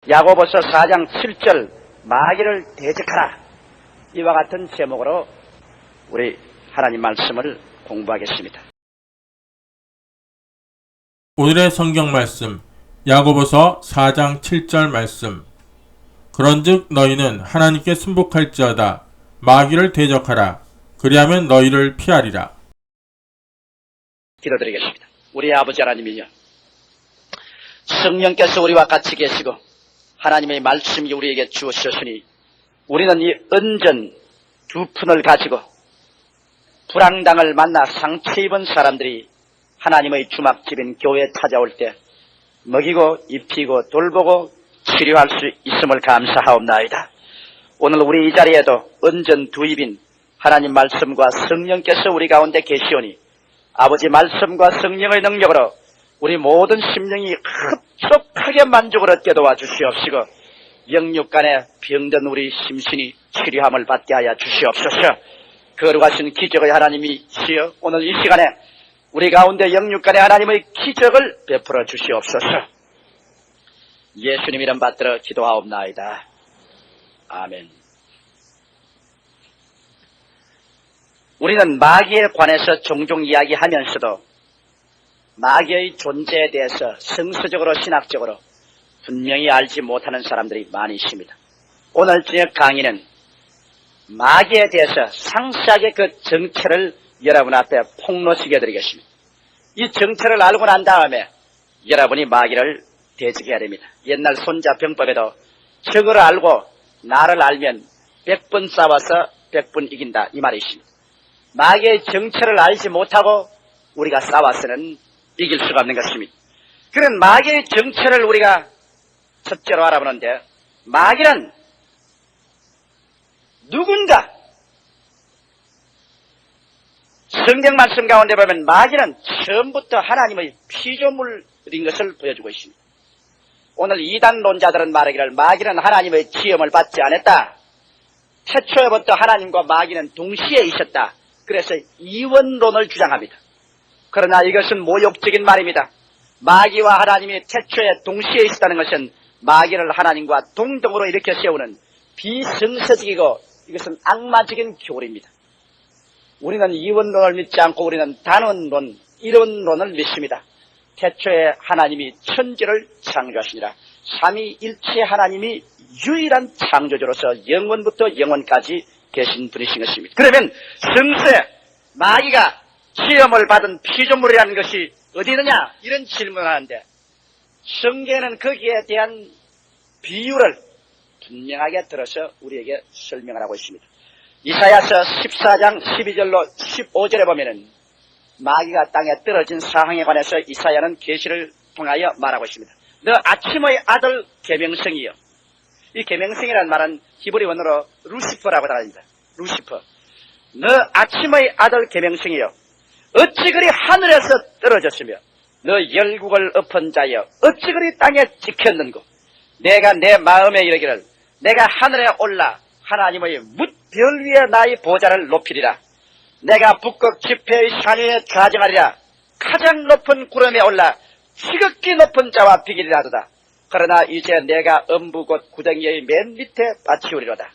야고보서 4장 7절 마귀를 대적하라, 이와 같은 제목으로 우리 하나님 말씀을 공부하겠습니다. 오늘의 성경 말씀 야고보서 4장 7절 말씀. 그런즉 너희는 하나님께 순복할지어다. 마귀를 대적하라. 그리하면 너희를 피하리라. 기도드리겠습니다. 우리 아버지 하나님이여, 성령께서 우리와 같이 계시고 하나님의 말씀이 우리에게 주어졌으니 우리는 이 언전 두 푼을 가지고 불황당을 만나 상처 입은 사람들이 하나님의 주막집인 교회에 찾아올 때 먹이고 입히고 돌보고 치료할 수 있음을 감사하옵나이다. 오늘 우리 이 자리에도 언전 두 입인 하나님 말씀과 성령께서 우리 가운데 계시오니 아버지 말씀과 성령의 능력으로 우리 모든 심령이 흡족하게 만족을 얻게 도와주시옵시고 영육간에 병든 우리 심신이 치료함을 받게 하여 주시옵소서. 거룩하신 기적의 하나님이시여, 오늘 이 시간에 우리 가운데 영육간에 하나님의 기적을 베풀어 주시옵소서. 예수님 이름 받들어 기도하옵나이다. 아멘. 우리는 마귀에 관해서 종종 이야기하면서도 마귀의 존재에 대해서 성서적으로 신학적으로 분명히 알지 못하는 사람들이 많이 있습니다. 오늘 저녁 강의는 마귀에 대해서 상세하게 그 정체를 여러분 앞에 폭로시켜 드리겠습니다. 이 정체를 알고 난 다음에 여러분이 마귀를 대적해야 됩니다. 옛날 손자병법에도 적을 알고 나를 알면 100번 싸워서 100번 이긴다, 이 말이 있습니다. 마귀의 정체를 알지 못하고 우리가 싸워서는 이길 수가 없는 것입니다. 그런 마귀의 정체를 우리가 첫째로 알아보는데, 마귀는 누군가? 성경 말씀 가운데 보면 마귀는 처음부터 하나님의 피조물인 것을 보여주고 있습니다. 오늘 이단론자들은 말하기를 마귀는 하나님의 지음을 받지 않았다. 태초에부터 하나님과 마귀는 동시에 있었다. 그래서 이원론을 주장합니다. 그러나 이것은 모욕적인 말입니다. 마귀와 하나님이 태초에 동시에 있었다는 것은 마귀를 하나님과 동등으로 일으켜 세우는 비성서적이고 이것은 악마적인 교리입니다. 우리는 이원론을 믿지 않고 우리는 단원론, 이론론을 믿습니다. 태초에 하나님이 천지를 창조하시니라. 삼위일체 하나님이 유일한 창조주로서 영원부터 영원까지 계신 분이신 것입니다. 그러면 성서에 마귀가 시험을 받은 피조물이라는 것이 어디 있느냐? 이런 질문을 하는데 성경에는 거기에 대한 비유를 분명하게 들어서 우리에게 설명을 하고 있습니다. 이사야서 14장 12절로 15절에 보면은 마귀가 땅에 떨어진 상황에 관해서 이사야는 계시를 통하여 말하고 있습니다. 너 아침의 아들 계명성이여. 이 계명성이라는 말은 히브리 원어로 루시퍼라고 나옵니다. 루시퍼. 너 아침의 아들 계명성이여. 어찌 그리 하늘에서 떨어졌으며 너 열국을 엎은 자여 어찌 그리 땅에 찍혔는고. 내가 내 마음에 이르기를 내가 하늘에 올라 하나님의 뭇별 위에 나의 보좌를 높이리라. 내가 북극 지폐의 산 위에 좌정하리라. 가장 높은 구름에 올라 지극히 높은 자와 비기리라 하도다. 그러나 이제 내가 음부 곧 구덩이의 맨 밑에 받치우리로다.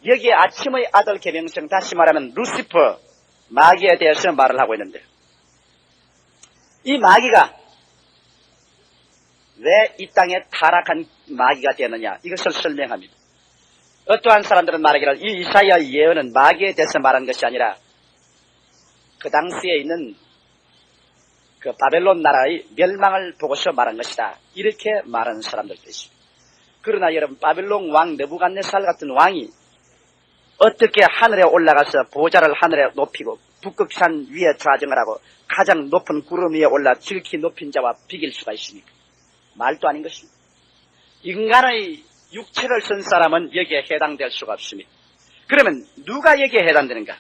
여기에 아침의 아들 계명성, 다시 말하면 루시퍼, 마귀에 대해서 말을 하고 있는데, 이 마귀가 왜 이 땅에 타락한 마귀가 되느냐, 이것을 설명합니다. 어떠한 사람들은 말하기를 이 이사야 예언은 마귀에 대해서 말한 것이 아니라 그 당시에 있는 그 바벨론 나라의 멸망을 보고서 말한 것이다, 이렇게 말하는 사람들도 있습니다. 그러나 여러분, 바벨론 왕 느부갓네살 같은 왕이 어떻게 하늘에 올라가서 보좌를 하늘에 높이고 북극산 위에 좌정을 하고 가장 높은 구름 위에 올라 지극히 높은 자와 비길 수가 있습니까? 말도 아닌 것입니다. 인간의 육체를 쓴 사람은 여기에 해당될 수가 없습니다. 그러면 누가 여기에 해당되는가?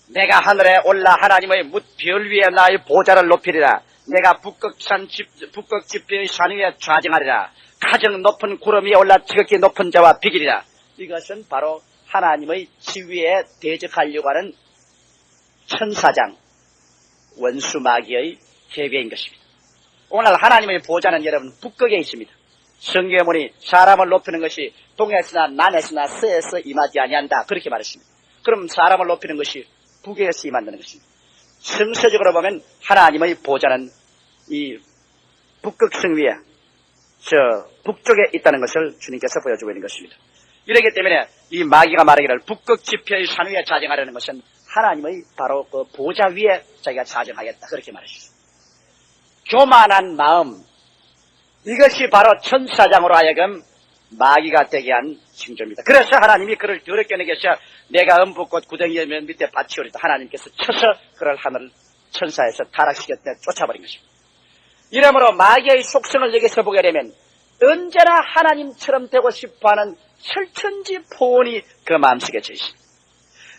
내가 하늘에 올라 하나님의 뭇별 위에 나의 보좌를 높이리라. 내가 북극 지폐의 산 위에 좌정하리라. 가장 높은 구름 위에 올라 지극히 높은 자와 비기리라. 이것은 바로 하나님의 지위에 대적하려고 하는 천사장, 원수 마귀의 계획인 것입니다. 오늘 하나님의 보좌는 여러분 북극에 있습니다. 성경에 보니 사람을 높이는 것이 동에서나 남에서나 서에서 임하지 아니한다 그렇게 말했습니다. 그럼 사람을 높이는 것이 북에서 임한다는 것입니다. 성서적으로 보면 하나님의 보좌는 이 북극성 위에 저 북쪽에 있다는 것을 주님께서 보여주고 있는 것입니다. 이렇기 때문에 이 마귀가 말하기를 북극 지표의 산 위에 자정하려는 것은 하나님의 바로 그 보좌 위에 자기가 자정하겠다 그렇게 말하셨습니다. 교만한 마음, 이것이 바로 천사장으로 하여금 마귀가 되게 한 징조입니다. 그래서 하나님이 그를 더럽게 여기셔 내가 음부꽃 구덩이에 밑에 받치오리다 하나님께서 쳐서 그를 하늘 천사에서 타락시켰다 쫓아버린 것입니다. 이러므로 마귀의 속성을 여기서 보게 되면 언제나 하나님처럼 되고 싶어하는 철천지 포원이 그 마음속에 져 있습니다.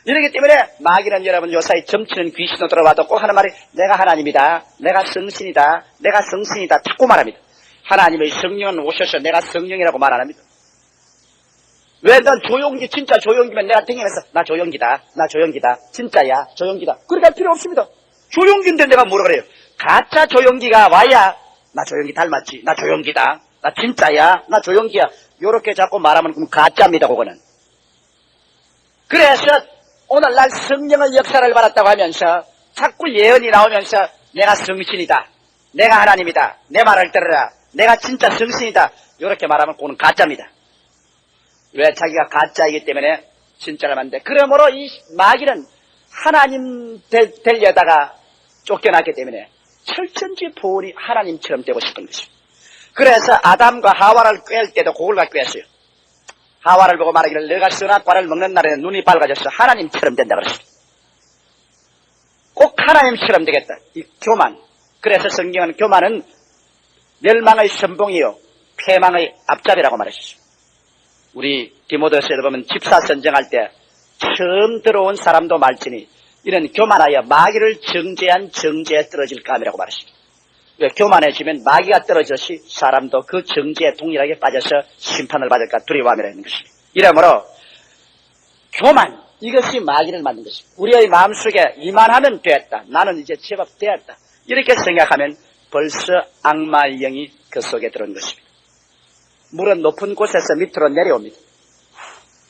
이렇기 때문에 마귀는 여러분 요사이 점치는 귀신으로 들어와도 꼭 하는 말이 내가 하나님이다, 내가 성신이다, 내가 성신이다 자꾸 말합니다. 하나님의 성령은 오셔서 내가 성령이라고 말 안 합니다. 왜 난 조용기 진짜 조용기면 내가 댕기면서 나 조용기다, 나 조용기다, 진짜야 조용기다 그렇게 할 필요 없습니다. 조용기인데 내가 뭐라 그래요? 가짜 조용기가 와야 나 조용기 닮았지, 나 조용기다, 나 진짜야, 나 조용기야 요렇게 자꾸 말하면 그럼 가짜입니다. 그거는. 그래서 오늘날 성령의 역사를 받았다고 하면서 자꾸 예언이 나오면서 내가 성신이다, 내가 하나님이다, 내 말을 들으라, 내가 진짜 성신이다 이렇게 말하면 그거는 가짜입니다. 왜? 자기가 가짜이기 때문에 진짜를 만드는데 그러므로 이 마귀는 하나님 되려다가 쫓겨났기 때문에 철천지 보온이 하나님처럼 되고 싶은 것입니다. 그래서 아담과 하와를 꿰을 때도 그걸 갖고 꿰었어요. 하와를 보고 말하기를 너가 선악과를 먹는 날에는 눈이 밝아져서 하나님처럼 된다 그랬어요. 꼭 하나님처럼 되겠다. 이 교만. 그래서 성경은 교만은 멸망의 선봉이요 패망의 앞잡이라고 말했어요. 우리 디모데서에도 보면 집사 선정할 때 처음 들어온 사람도 말지니 이는 교만하여 마귀를 정죄한 정죄에 떨어질 감이라고 말했습니다. 왜? 교만해지면 마귀가 떨어졌이 사람도 그 정죄에 동일하게 빠져서 심판을 받을까 두려워함이라 있는 것입니다. 이러므로 교만, 이것이 마귀를 만든 것입니다. 우리의 마음속에 이만하면 됐다, 나는 이제 제법 되었다 이렇게 생각하면 벌써 악마의 영이 그 속에 들어온 것입니다. 물은 높은 곳에서 밑으로 내려옵니다.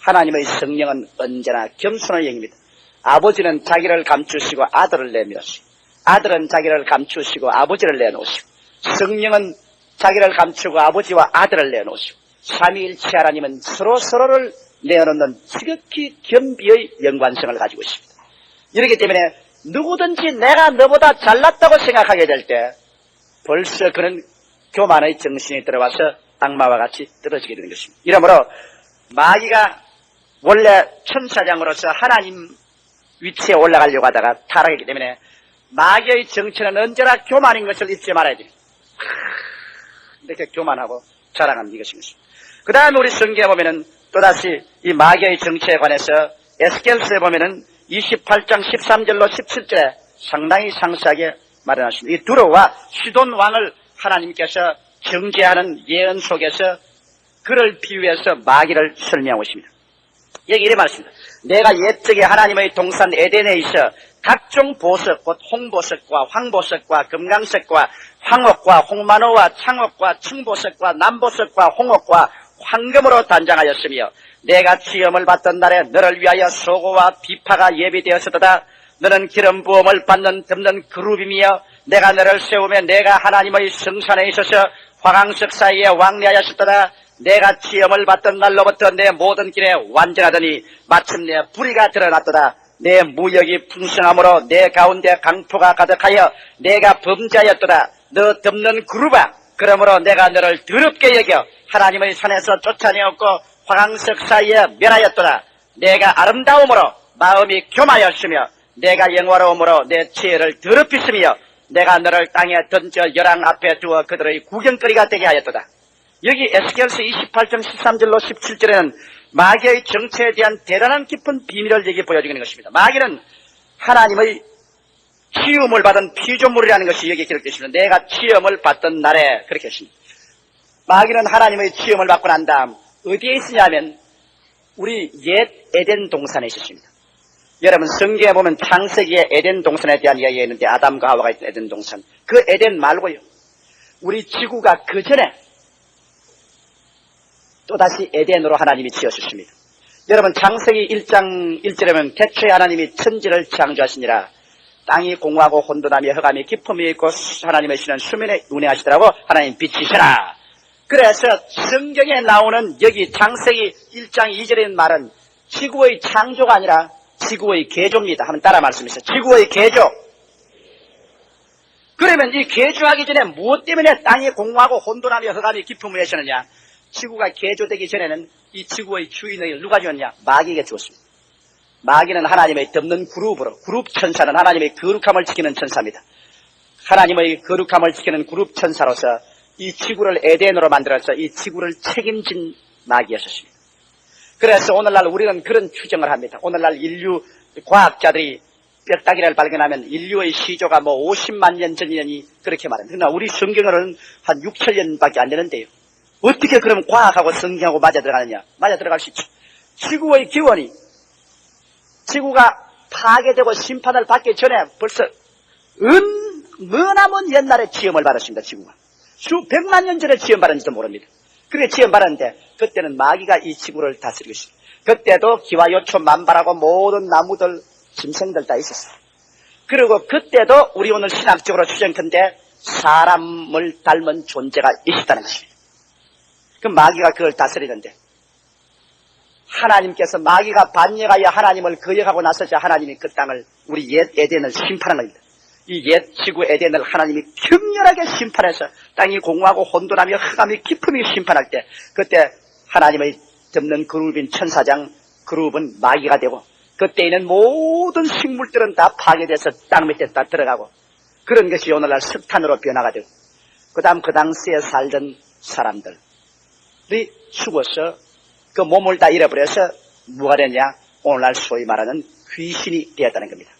하나님의 성령은 언제나 겸손한 영입니다. 아버지는 자기를 감추시고 아들을 내밀었어요. 아들은 자기를 감추시고 아버지를 내놓으시고 성령은 자기를 감추고 아버지와 아들을 내놓으시고 삼위일체 하나님은 서로를 내어놓는 지극히 겸비의 연관성을 가지고 있습니다. 이렇기 때문에 누구든지 내가 너보다 잘났다고 생각하게 될 때 벌써 그는 교만의 정신이 들어와서 악마와 같이 떨어지게 되는 것입니다. 이러므로 마귀가 원래 천사장으로서 하나님 위치에 올라가려고 하다가 타락했기 때문에 마귀의 정체는 언제나 교만인 것을 잊지 말아야 됩니다. 이렇게 교만하고 자랑하는 이것인 것입니다. 그 다음에 우리 성경에 보면은 또다시 이 마귀의 정체에 관해서 에스겔서에 보면은 28장 13절로 17절에 상당히 상세하게 말해놨습니다. 이 두로와 시돈 왕을 하나님께서 정죄하는 예언 속에서 그를 비유해서 마귀를 설명하고 있습니다. 여기 이래 말씀입니다. 내가 옛적에 하나님의 동산 에덴에 있어 각종 보석, 곧 홍보석과 황보석과 금강석과 황옥과 홍만호와 창옥과 청보석과 남보석과 홍옥과 황금으로 단장하였으며 내가 시험을 받던 날에 너를 위하여 소고와 비파가 예비되었으도다. 너는 기름 부음을 받는 덮는 그룹이며 내가 너를 세우며 내가 하나님의 성산에 있어서 황황석 사이에 왕래하였었도다. 내가 시험을 받던 날로부터 내 모든 길에 완전하더니 마침내 불의가 드러났도다. 내 무역이 풍성함으로 내 가운데 강포가 가득하여 내가 범죄하였도다. 너 덮는 그룹아, 그러므로 내가 너를 더럽게 여겨 하나님의 산에서 쫓아내었고 황황석 사이에 멸하였도다. 내가 아름다움으로 마음이 교마였으며 내가 영화로움으로 내 지혜를 더럽히으며 내가 너를 땅에 던져 열왕 앞에 두어 그들의 구경거리가 되게 하였도다. 여기 에스겔서 28장 13절로 17절에는 마귀의 정체에 대한 대단한 깊은 비밀을 여기 보여주는 것입니다. 마귀는 하나님의 치움을 받은 피조물이라는 것이 여기 기록되어 있습니다. 내가 치움을 받던 날에 그렇게 했습니다. 마귀는 하나님의 치움을 받고 난 다음 어디에 있으냐면 우리 옛 에덴 동산에 있었습니다. 여러분 성경에 보면 창세기에 에덴 동산에 대한 이야기가 있는데 아담과 하와가 있던 에덴 동산, 그 에덴 말고요, 우리 지구가 그 전에 또다시 에덴으로 하나님이 지어주십니다. 여러분 창세기 1장 1절에 보면 태초에 하나님이 천지를 창조하시니라. 땅이 공허하고 혼돈하며 흑암이 깊음이 있고 하나님의 신은 수면에 운행하시더라고. 하나님 빛이시라. 그래서 성경에 나오는 여기 창세기 1장 2절에 있는 말은 지구의 창조가 아니라 지구의 개조입니다. 한번 따라 말씀하세요. 지구의 개조. 그러면 이 개조하기 전에 무엇 때문에 땅이 공허하고 혼돈하며 흑암이 깊음을 하시느냐? 지구가 개조되기 전에는 이 지구의 주인을 누가 주었냐? 마귀가 주었습니다. 마귀는 하나님의 덮는 그룹으로, 그룹 천사는 하나님의 거룩함을 지키는 천사입니다. 하나님의 거룩함을 지키는 그룹 천사로서 이 지구를 에덴으로 만들어서 이 지구를 책임진 마귀였습니다. 그래서 오늘날 우리는 그런 추정을 합니다. 오늘날 인류 과학자들이 뼈다귀를 발견하면 인류의 시조가 50만 년 전이니 그렇게 말합니다. 그러나 우리 성경으로는 한 6천 년밖에 안 되는데요. 어떻게 그럼 과학하고 성경하고 맞아 들어가느냐? 맞아 들어갈 수 있죠. 지구의 기원이 지구가 파괴되고 심판을 받기 전에 벌써 머나먼 옛날에 지음을 받았습니다. 지구가 수백만 년 전에 지음 받았는지도 모릅니다. 그래 지음 받았는데 그때는 마귀가 이 지구를 다스리고 있습니다. 그때도 기와 요초 만발하고 모든 나무들 짐승들 다 있었어요. 그리고 그때도 우리 오늘 신학적으로 추정컨대 사람을 닮은 존재가 있었다는 것입니다. 그 마귀가 그걸 다스리는데 하나님께서 마귀가 반역하여 하나님을 거역하고 나서자 하나님이 그 땅을 우리 옛 에덴을 심판한 겁니다. 이 옛 지구 에덴을 하나님이 격렬하게 심판해서 땅이 공허하고 혼돈하며 흑암이 깊음이 심판할 때 그때 하나님의 덮는 그룹인 천사장 그룹은 마귀가 되고 그때 있는 모든 식물들은 다 파괴돼서 땅 밑에 다 들어가고 그런 것이 오늘날 석탄으로 변화가 되고 그 다음 그 당시에 살던 사람들이 죽어서 그 몸을 다 잃어버려서 뭐가 되냐? 오늘날 소위 말하는 귀신이 되었다는 겁니다.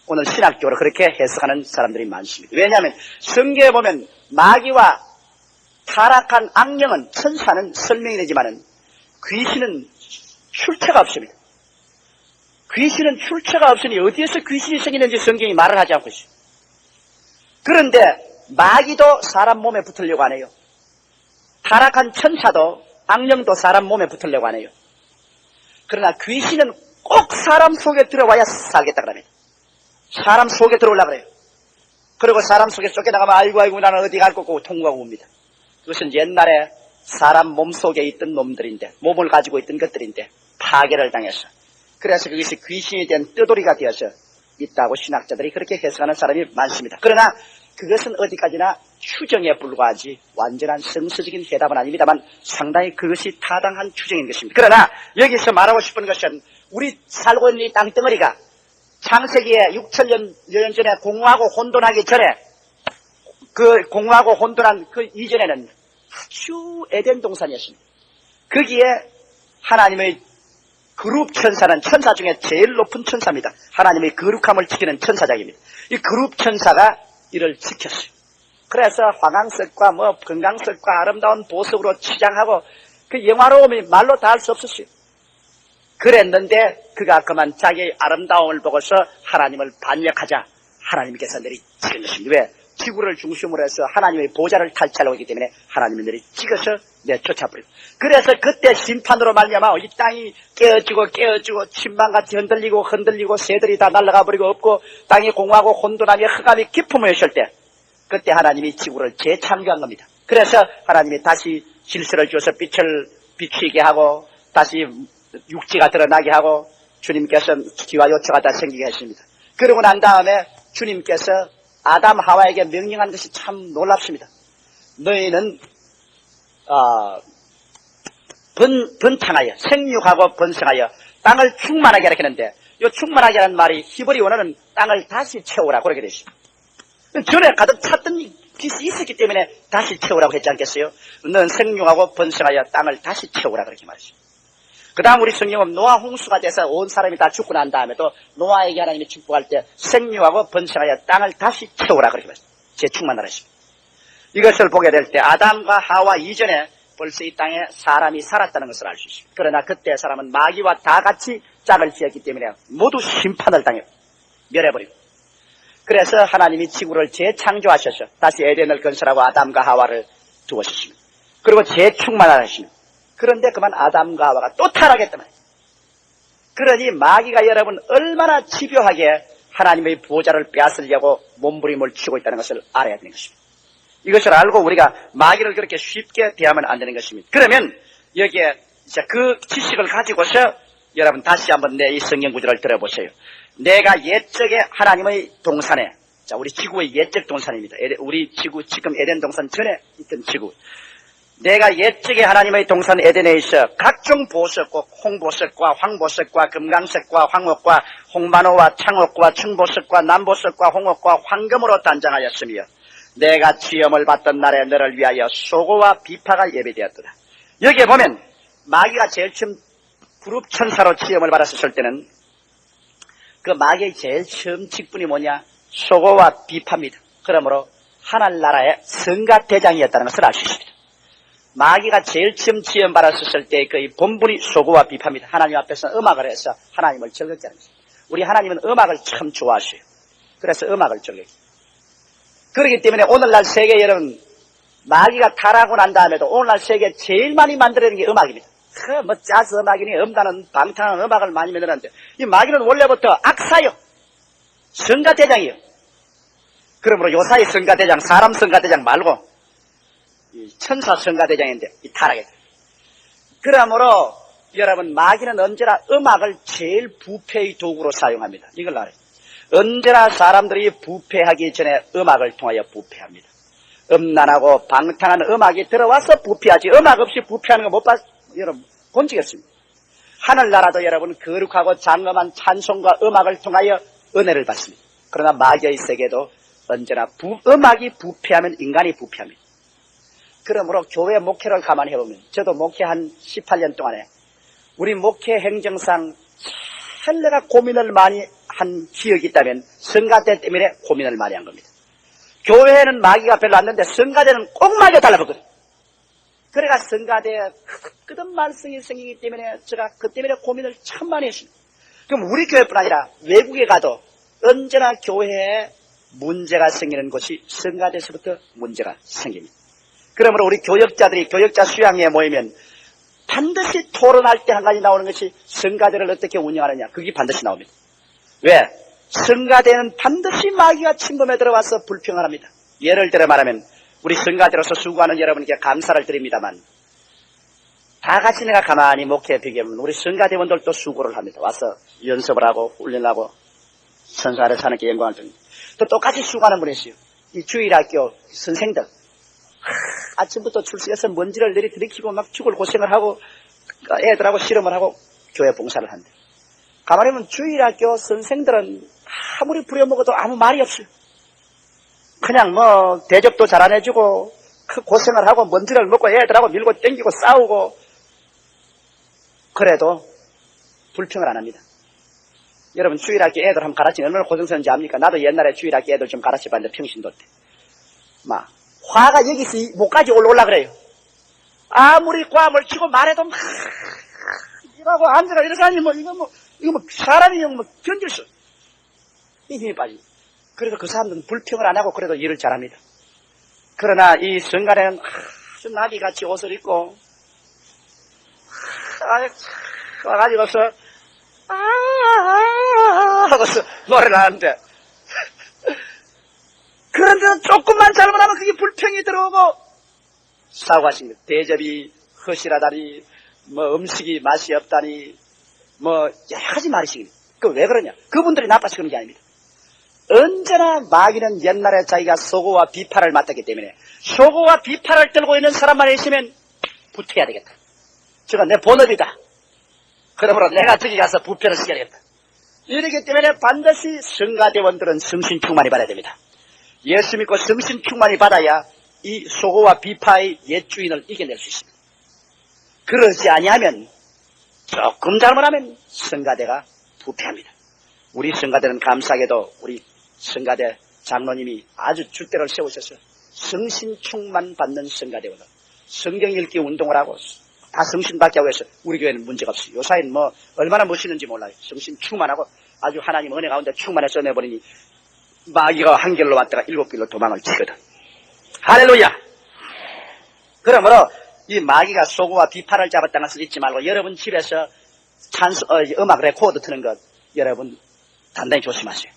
오늘 신학적으로 그렇게 해석하는 사람들이 많습니다. 왜냐하면 성경에 보면 마귀와 타락한 악령은 천사는 설명이 되지만은 귀신은 출처가 없습니다. 귀신은 출처가 없으니 어디에서 귀신이 생기는지 성경이 말을 하지 않고 있어요. 그런데 마귀도 사람 몸에 붙으려고 안 해요. 타락한 천사도 악령도 사람 몸에 붙으려고 안 해요. 그러나 귀신은 꼭 사람 속에 들어와야 살겠다 그럽니다. 사람 속에 들어오려고 그래요. 그리고 사람 속에 쫓겨나가면 아이고 나는 어디 갈 거고 통과하고 옵니다. 그것은 옛날에 사람 몸 속에 있던 놈들인데 몸을 가지고 있던 것들인데 파괴를 당해서 그래서 그것이 귀신이 된 뜨돌이가 되어서 있다고 신학자들이 그렇게 해석하는 사람이 많습니다. 그러나 그것은 어디까지나 추정에 불과하지 완전한 성서적인 해답은 아닙니다만 상당히 그것이 타당한 추정인 것입니다. 그러나 여기서 말하고 싶은 것은 우리 살고 있는 이 땅덩어리가 창세기에 6천년 전에 공허하고 혼돈하기 전에 그 공허하고 혼돈한 그 이전에는 아주 에덴 동산이었습니다. 거기에 하나님의 그룹 천사는 천사 중에 제일 높은 천사입니다. 하나님의 거룩함을 지키는 천사장입니다. 이 그룹 천사가 이를 지켰어요. 그래서 황황색과 건강색과 아름다운 보석으로 치장하고 그 영화로움이 말로 다 할 수 없었어요. 그랬는데 그가 그만 자기의 아름다움을 보고서 하나님을 반역하자 하나님께서 내리 찍은 것입니다. 왜? 지구를 중심으로 해서 하나님의 보좌를 탈취하려고 하기 때문에 하나님이 내리 찍어서 내쫓아버리고 그래서 그때 심판으로 말미암아 이 땅이 깨어지고 침방같이 흔들리고 새들이 다 날아가 버리고 없고 땅이 공허하고 혼돈하며 흑암이 깊음을 하실 때 그때 하나님이 지구를 재창조한 겁니다. 그래서 하나님이 다시 질서를 주어서 빛을 비추게 하고 다시 육지가 드러나게 하고 주님께서 기와 요초가 다 생기게 하십니다. 그러고 난 다음에 주님께서 아담 하와에게 명령한 것이 참 놀랍습니다. 너희는 번창하여 생육하고 번성하여 땅을 충만하게 하라 했는데 이 충만하게 하는 말이 히브리 원어는 땅을 다시 채우라 그렇게 되어 있습니다. 전에 가득 찼던 빛이 있었기 때문에 다시 채우라고 했지 않겠어요? 너는 생육하고 번성하여 땅을 다시 채우라 그렇게 말했습니다. 그 다음 우리 성경은 노아 홍수가 돼서 온 사람이 다 죽고 난 다음에도 노아에게 하나님이 축복할 때 생육하고 번성하여 땅을 다시 채우라 그렇게 말했습니다. 재충만하라 했습니다. 이것을 보게 될 때 아담과 하와 이전에 벌써 이 땅에 사람이 살았다는 것을 알 수 있습니다. 그러나 그때 사람은 마귀와 다 같이 짝을 지었기 때문에 모두 심판을 당해 멸해버리고, 그래서 하나님이 지구를 재창조하셔서 다시 에덴을 건설하고 아담과 하와를 두었습니다. 그리고 재충만하십니다. 그런데 그만 아담과 하와가 또 타락했단 말이에요. 그러니 마귀가 여러분 얼마나 집요하게 하나님의 보좌를 빼앗으려고 몸부림을 치고 있다는 것을 알아야 되는 것입니다. 이것을 알고 우리가 마귀를 그렇게 쉽게 대하면 안 되는 것입니다. 그러면 여기에 이제 그 지식을 가지고서 여러분 다시 한번 내 이 성경 구절을 들어보세요. 내가 옛적에 하나님의 동산에, 자, 우리 지구의 옛적 동산입니다. 우리 지구, 지금 에덴 동산 전에 있던 지구. 내가 옛적에 하나님의 동산 에덴에 있어 각종 보석과 홍보석과 황보석과 금강석과 황옥과 홍만호와 창옥과 청보석과 남보석과 홍옥과 황금으로 단장하였으며 내가 지엄을 받던 날에 너를 위하여 소고와 비파가 예배되었더라. 여기에 보면 마귀가 제일 처음 불읍천사로 지엄을 받았을 때는 그 마귀의 제일 처음 직분이 뭐냐? 소고와 비파입니다. 그러므로 하늘나라의 성가대장이었다는 것을 알 수 있습니다. 마귀가 제일 처음 지음받았을 때 그의 본분이 소고와 비파입니다. 하나님 앞에서 음악을 해서 하나님을 즐겁게 하는 것입니다. 우리 하나님은 음악을 참 좋아하셔요. 그래서 음악을 즐겨요. 그렇기 때문에 오늘날 세계 여러분, 마귀가 타락하고 난 다음에도 오늘날 세계 제일 많이 만들어내는 게 음악입니다. 뭐 재즈 음악이니 음단은 방탕한 음악을 많이 만들었는데 이 마귀는 원래부터 악사요. 성가대장이요. 그러므로 요사이 성가대장, 사람 성가대장 말고 천사 성가대장인데 이 타락했다. 그러므로 여러분 마귀는 언제나 음악을 제일 부패의 도구로 사용합니다. 이걸 알아요. 언제나 사람들이 부패하기 전에 음악을 통하여 부패합니다. 음란하고 방탕한 음악이 들어와서 부패하지, 음악 없이 부패하는 거 못 봤, 여러분 본 적이 없습니다. 하늘나라도 여러분 거룩하고 장엄한 찬송과 음악을 통하여 은혜를 받습니다. 그러나 마귀의 세계도 언제나 음악이 부패하면 인간이 부패합니다. 그러므로 교회 목회를 가만히 해보면, 저도 목회 한 18년 동안에 우리 목회 행정상 참 내가 고민을 많이 한 기억이 있다면 성가대 때문에 고민을 많이 한 겁니다. 교회에는 마귀가 별로 안 났는데 성가대는 꼭 마귀가 달라붙거든. 그래가 성가대에 끄덕 말썽이 생기기 때문에 제가 그 때문에 고민을 참 많이 했습니다. 그럼 우리 교회뿐 아니라 외국에 가도 언제나 교회에 문제가 생기는 곳이 성가대에서부터 문제가 생깁니다. 그러므로 우리 교역자들이 교역자 수양회에 모이면 반드시 토론할 때 한 가지 나오는 것이 성가대를 어떻게 운영하느냐. 그게 반드시 나옵니다. 왜? 성가대는 반드시 마귀가 침범에 들어와서 불평을 합니다. 예를 들어 말하면 우리 성가대로서 수고하는 여러분께 감사를 드립니다만 다 같이 내가 가만히 목회에 비교하면 우리 성가대원들도 수고를 합니다. 와서 연습을 하고 훈련하고 선수 아래 사는 게 영광을 드립니다. 또 똑같이 수고하는 분이 있어요. 이 주일학교 선생들. 아침부터 출석해서 먼지를 내리들이키고 막 죽을 고생을 하고 애들하고 실험을 하고 교회 봉사를 한대. 가만히 보면 주일학교 선생들은 아무리 부려먹어도 아무 말이 없어요. 그냥 뭐 대접도 잘 안 해주고 그 고생을 하고 먼지를 먹고 애들하고 밀고 땡기고 싸우고 그래도 불평을 안 합니다. 여러분 주일학교 애들 한번 가르치면 얼마나 고생스러운지 압니까? 나도 옛날에 주일학교 애들 좀 가르쳐봤는데 평신도 때 막 화가 여기서 목까지 올라 그래요. 아무리 꽈물 치고 말해도 막 이러고 앉아가 이렇게 하니 이거 뭐 사람이 뭐 견딜 수 힘이 빠지고. 그래서 그 사람들은 불평을 안 하고 그래도 일을 잘합니다. 그러나 이 성간에는 아주 나비같이 옷을 입고 와가지고서 하고서 노래를 하는데 그런데 조금만 잘못하면 그게 불평이 들어오고 사고하십니다. 대접이 허실하다니 뭐 음식이 맛이 없다니 뭐 여러 가지 말이십니다. 그 왜 그러냐? 그분들이 나빠서 그런 게 아닙니다. 언제나 마귀는 옛날에 자기가 소고와 비파를 맡았기 때문에 소고와 비파를 들고 있는 사람만 있으면 부패해야 되겠다. 저건 내 본업이다. 그러므로 내가 저기 가서 부패를 시켜야겠다. 이러기 때문에 반드시 성가대원들은 성신 충만이 받아야 됩니다. 예수 믿고 성신 충만이 받아야 이 소고와 비파의 옛 주인을 이겨낼 수 있습니다. 그러지 아니하면 조금 잘못하면 성가대가 부패합니다. 우리 성가대는 감사하게도 우리 성가대 장로님이 아주 줏대를 세우셔서 성신 충만 받는 성가대원을 성경 읽기 운동을 하고 다 성신받게 하고 해서 우리 교회는 문제가 없어요. 요사이는 뭐 얼마나 멋있는지 몰라요. 성신 충만하고 아주 하나님 은혜 가운데 충만해서 내버리니 마귀가 한 길로 왔다가 7길로 도망을 치거든. 할렐루야. 그러므로 이 마귀가 소고와 비파를 잡았다는 것을 잊지 말고 여러분 집에서 음악 레코드 트는 것 여러분 단단히 조심하세요.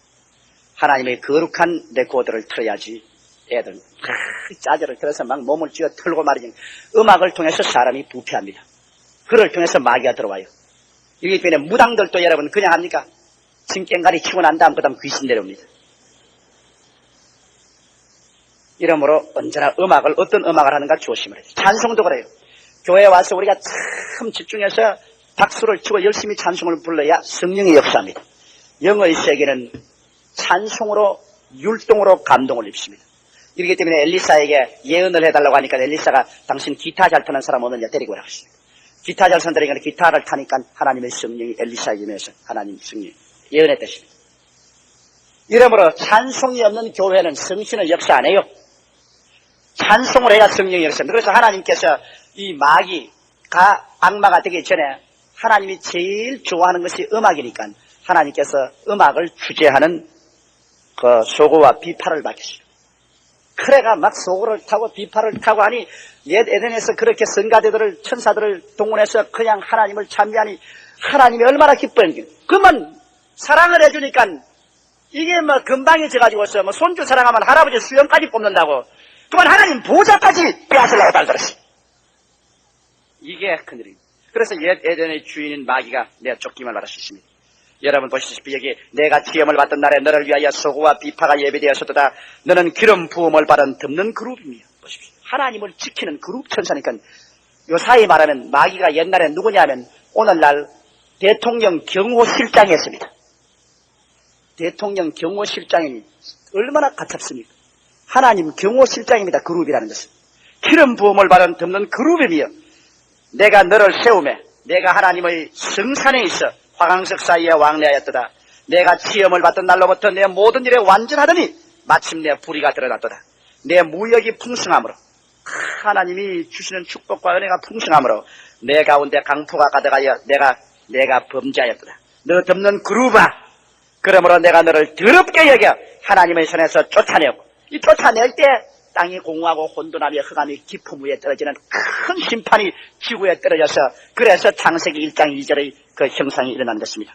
하나님의 거룩한 레코드를 틀어야지 애들 짜저를 들어서 막 몸을 쥐어 털고 말이지. 음악을 통해서 사람이 부패합니다. 그를 통해서 마귀가 들어와요. 이기 때문에 무당들도 여러분 그냥 합니까? 징깽가리 치고 난 다음 그 다음 귀신 내려옵니다. 이러므로 언제나 어떤 음악을 하는가 조심을 해요. 찬송도 그래요. 교회에 와서 우리가 참 집중해서 박수를 치고 열심히 찬송을 불러야 성령이 역사합니다. 영의 세계는 찬송으로 율동으로 감동을 입습니다. 이렇기 때문에 엘리사에게 예언을 해달라고 하니까 엘리사가 당신 기타 잘 타는 사람 오느냐 데리고 오라고 했습니다. 기타 잘 선다니까 기타를 타니까 하나님의 성령이 엘리사에게 임해서 하나님 성령이 예언했다십니다. 이러므로 찬송이 없는 교회는 성신은 역사 안 해요. 찬송을 해야 성령이 역사합니다. 그래서 하나님께서 이 마귀가 악마가 되기 전에 하나님이 제일 좋아하는 것이 음악이니까 하나님께서 음악을 주재하는 그 소고와 비파를 맡겼어요. 그래가 막 소고를 타고 비파를 타고 하니 옛 에덴에서 그렇게 성가대들을 천사들을 동원해서 그냥 하나님을 찬미하니 하나님이 얼마나 기뻐했는지. 그러면 사랑을 해주니까 이게 뭐 금방해져가지고서 뭐 손주 사랑하면 할아버지 수염까지 뽑는다고 그만 하나님 보좌까지 빼앗으려고 달들었어요. 이게 큰일입니다. 그래서 옛 에덴의 주인인 마귀가 내가 쫓기만 말할 수 있습니다. 여러분 보시다시피 여기 내가 시험을 받던 날에 너를 위하여 소고와 비파가 예배되었었도다. 너는 기름 부음을 받은 덮는 그룹이며 보십시오. 하나님을 지키는 그룹 천사니까 요사이 말하면 마귀가 옛날에 누구냐 하면 오늘날 대통령 경호실장이었습니다. 대통령 경호실장이니 얼마나 가깝습니까? 하나님 경호실장입니다. 그룹이라는 것은. 기름 부음을 받은 덮는 그룹이며 내가 너를 세우매 내가 하나님의 성산에 있어 화강석 사이에 왕래하였도다. 내가 시험을 받던 날로부터 내 모든 일에 완전하더니 마침내 불의가 드러났도다. 내 무역이 풍성함으로 하나님이 주시는 축복과 은혜가 풍성함으로 내 가운데 강포가 가득하여 내가 범죄하였도다. 너 덮는 그룹아 그러므로 내가 너를 더럽게 여겨 하나님의 손에서 쫓아내었고 이 쫓아낼 때 땅이 공허하고 혼돈하며 흑암이 깊음 위에 떨어지는 큰 심판이 지구에 떨어져서 그래서 창세기 1장 2절의 그 형상이 일어난 것입니다.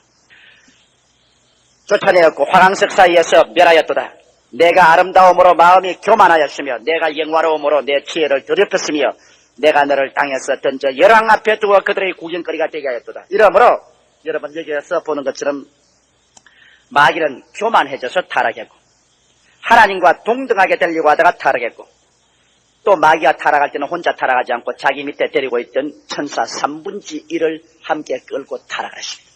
쫓아내었고 화강석 사이에서 멸하였도다. 내가 아름다움으로 마음이 교만하였으며 내가 영화로움으로 내 지혜를 더럽혔으며 내가 너를 땅에서 던져 열왕 앞에 두어 그들의 구경거리가 되게 하였도다. 이러므로 여러분 여기에서 보는 것처럼 마귀는 교만해져서 타락했고 하나님과 동등하게 되려고 하다가 타락했고 또 마귀가 타락할 때는 혼자 타락하지 않고 자기 밑에 데리고 있던 천사 3분의 1을 함께 끌고 타락했습니다.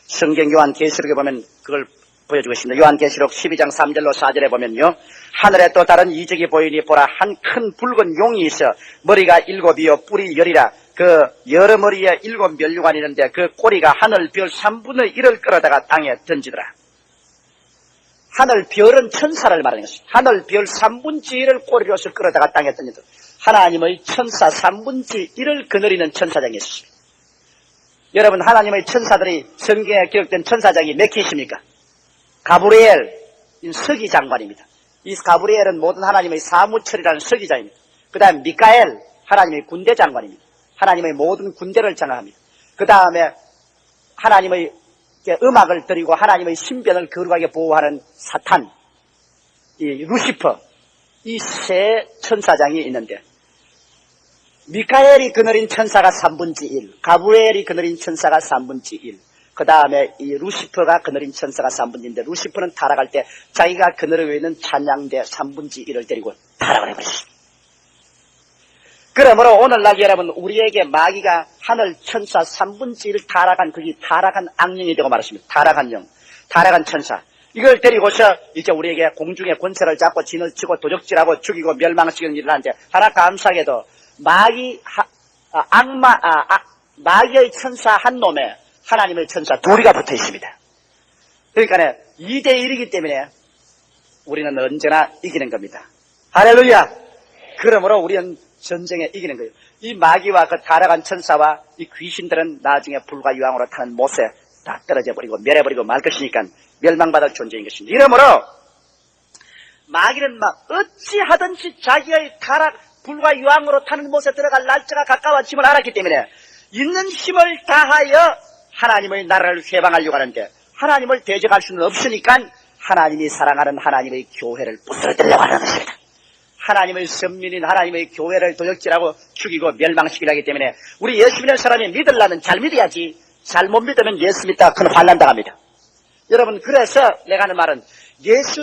성경 요한계시록에 보면 그걸 보여주고 있습니다. 요한계시록 12장 3절로 4절에 보면요. 하늘에 또 다른 이적이 보이니 보라 한 큰 붉은 용이 있어 머리가 7이요 뿔이 10이라 그 여러 머리에 7 면류관이 있는데 그 꼬리가 하늘 별 3분의 1을 끌어다가 땅에 던지더라. 하늘 별은 천사를 말하는 것입니다. 하늘 별 3분의 1을 꼬리로서 끌어다가 땅에 던지더라. 하나님의 천사 3분의 1을 거느리는 천사장이 있습니다. 여러분 하나님의 천사들이 성경에 기록된 천사장이 몇 개십니까? 가브리엘 서기 장관입니다. 이 가브리엘은 모든 하나님의 사무처리라는 서기자입니다. 그 다음에 미카엘 하나님의 군대 장관입니다. 하나님의 모든 군대를 장악합니다. 그 다음에 하나님의 음악을 드리고 하나님의 신변을 거룩하게 보호하는 사탄, 이 루시퍼, 이 세 천사장이 있는데 미카엘이 거느린 천사가 3분의 1, 가브리엘이 거느린 천사가 3분의 1, 그 다음에 이 루시퍼가 거느린 천사가 3분의 1인데 루시퍼는 타락할 때 자기가 거느리고 있는 찬양대 3분의 1을 데리고 타락을 해버렸습니다. 그러므로 오늘날 여러분 우리에게 마귀가 하늘 천사 3분의 1을 타락한 그게 타락한 악령이 되고 말았습니다. 타락한 영, 타락한 천사. 이걸 데리고서 이제 우리에게 공중의 권세를 잡고 진을 치고 도적질하고 죽이고 멸망시키는 일을 하는데 하나 감사하게도 마귀의 천사 한 놈에 하나님의 천사 둘이가 붙어 있습니다. 그러니까 2대1이기 때문에 우리는 언제나 이기는 겁니다. 할렐루야! 그러므로 우리는 전쟁에 이기는 거예요. 이 마귀와 그 타락한 천사와 이 귀신들은 나중에 불과 유황으로 타는 못에 다 떨어져 버리고 멸해버리고 말 것이니까 멸망받을 존재인 것입니다. 이러므로 마귀는 막 어찌하든지 자기의 타락 불과 유황으로 타는 못에 들어갈 날짜가 가까워짐을 알았기 때문에 있는 힘을 다하여 하나님의 나라를 회방하려고 하는데 하나님을 대적할 수는 없으니까 하나님이 사랑하는 하나님의 교회를 부스러뜨리려고 하는 것입니다. 하나님의 선민인 하나님의 교회를 도적질하고 죽이고 멸망시키려 하기 때문에 우리 예수 믿는 사람이 믿으려면 잘 믿어야지 잘못 믿으면 예수 믿다가 큰 환난 당합니다. 여러분 그래서 내가 하는 말은 예수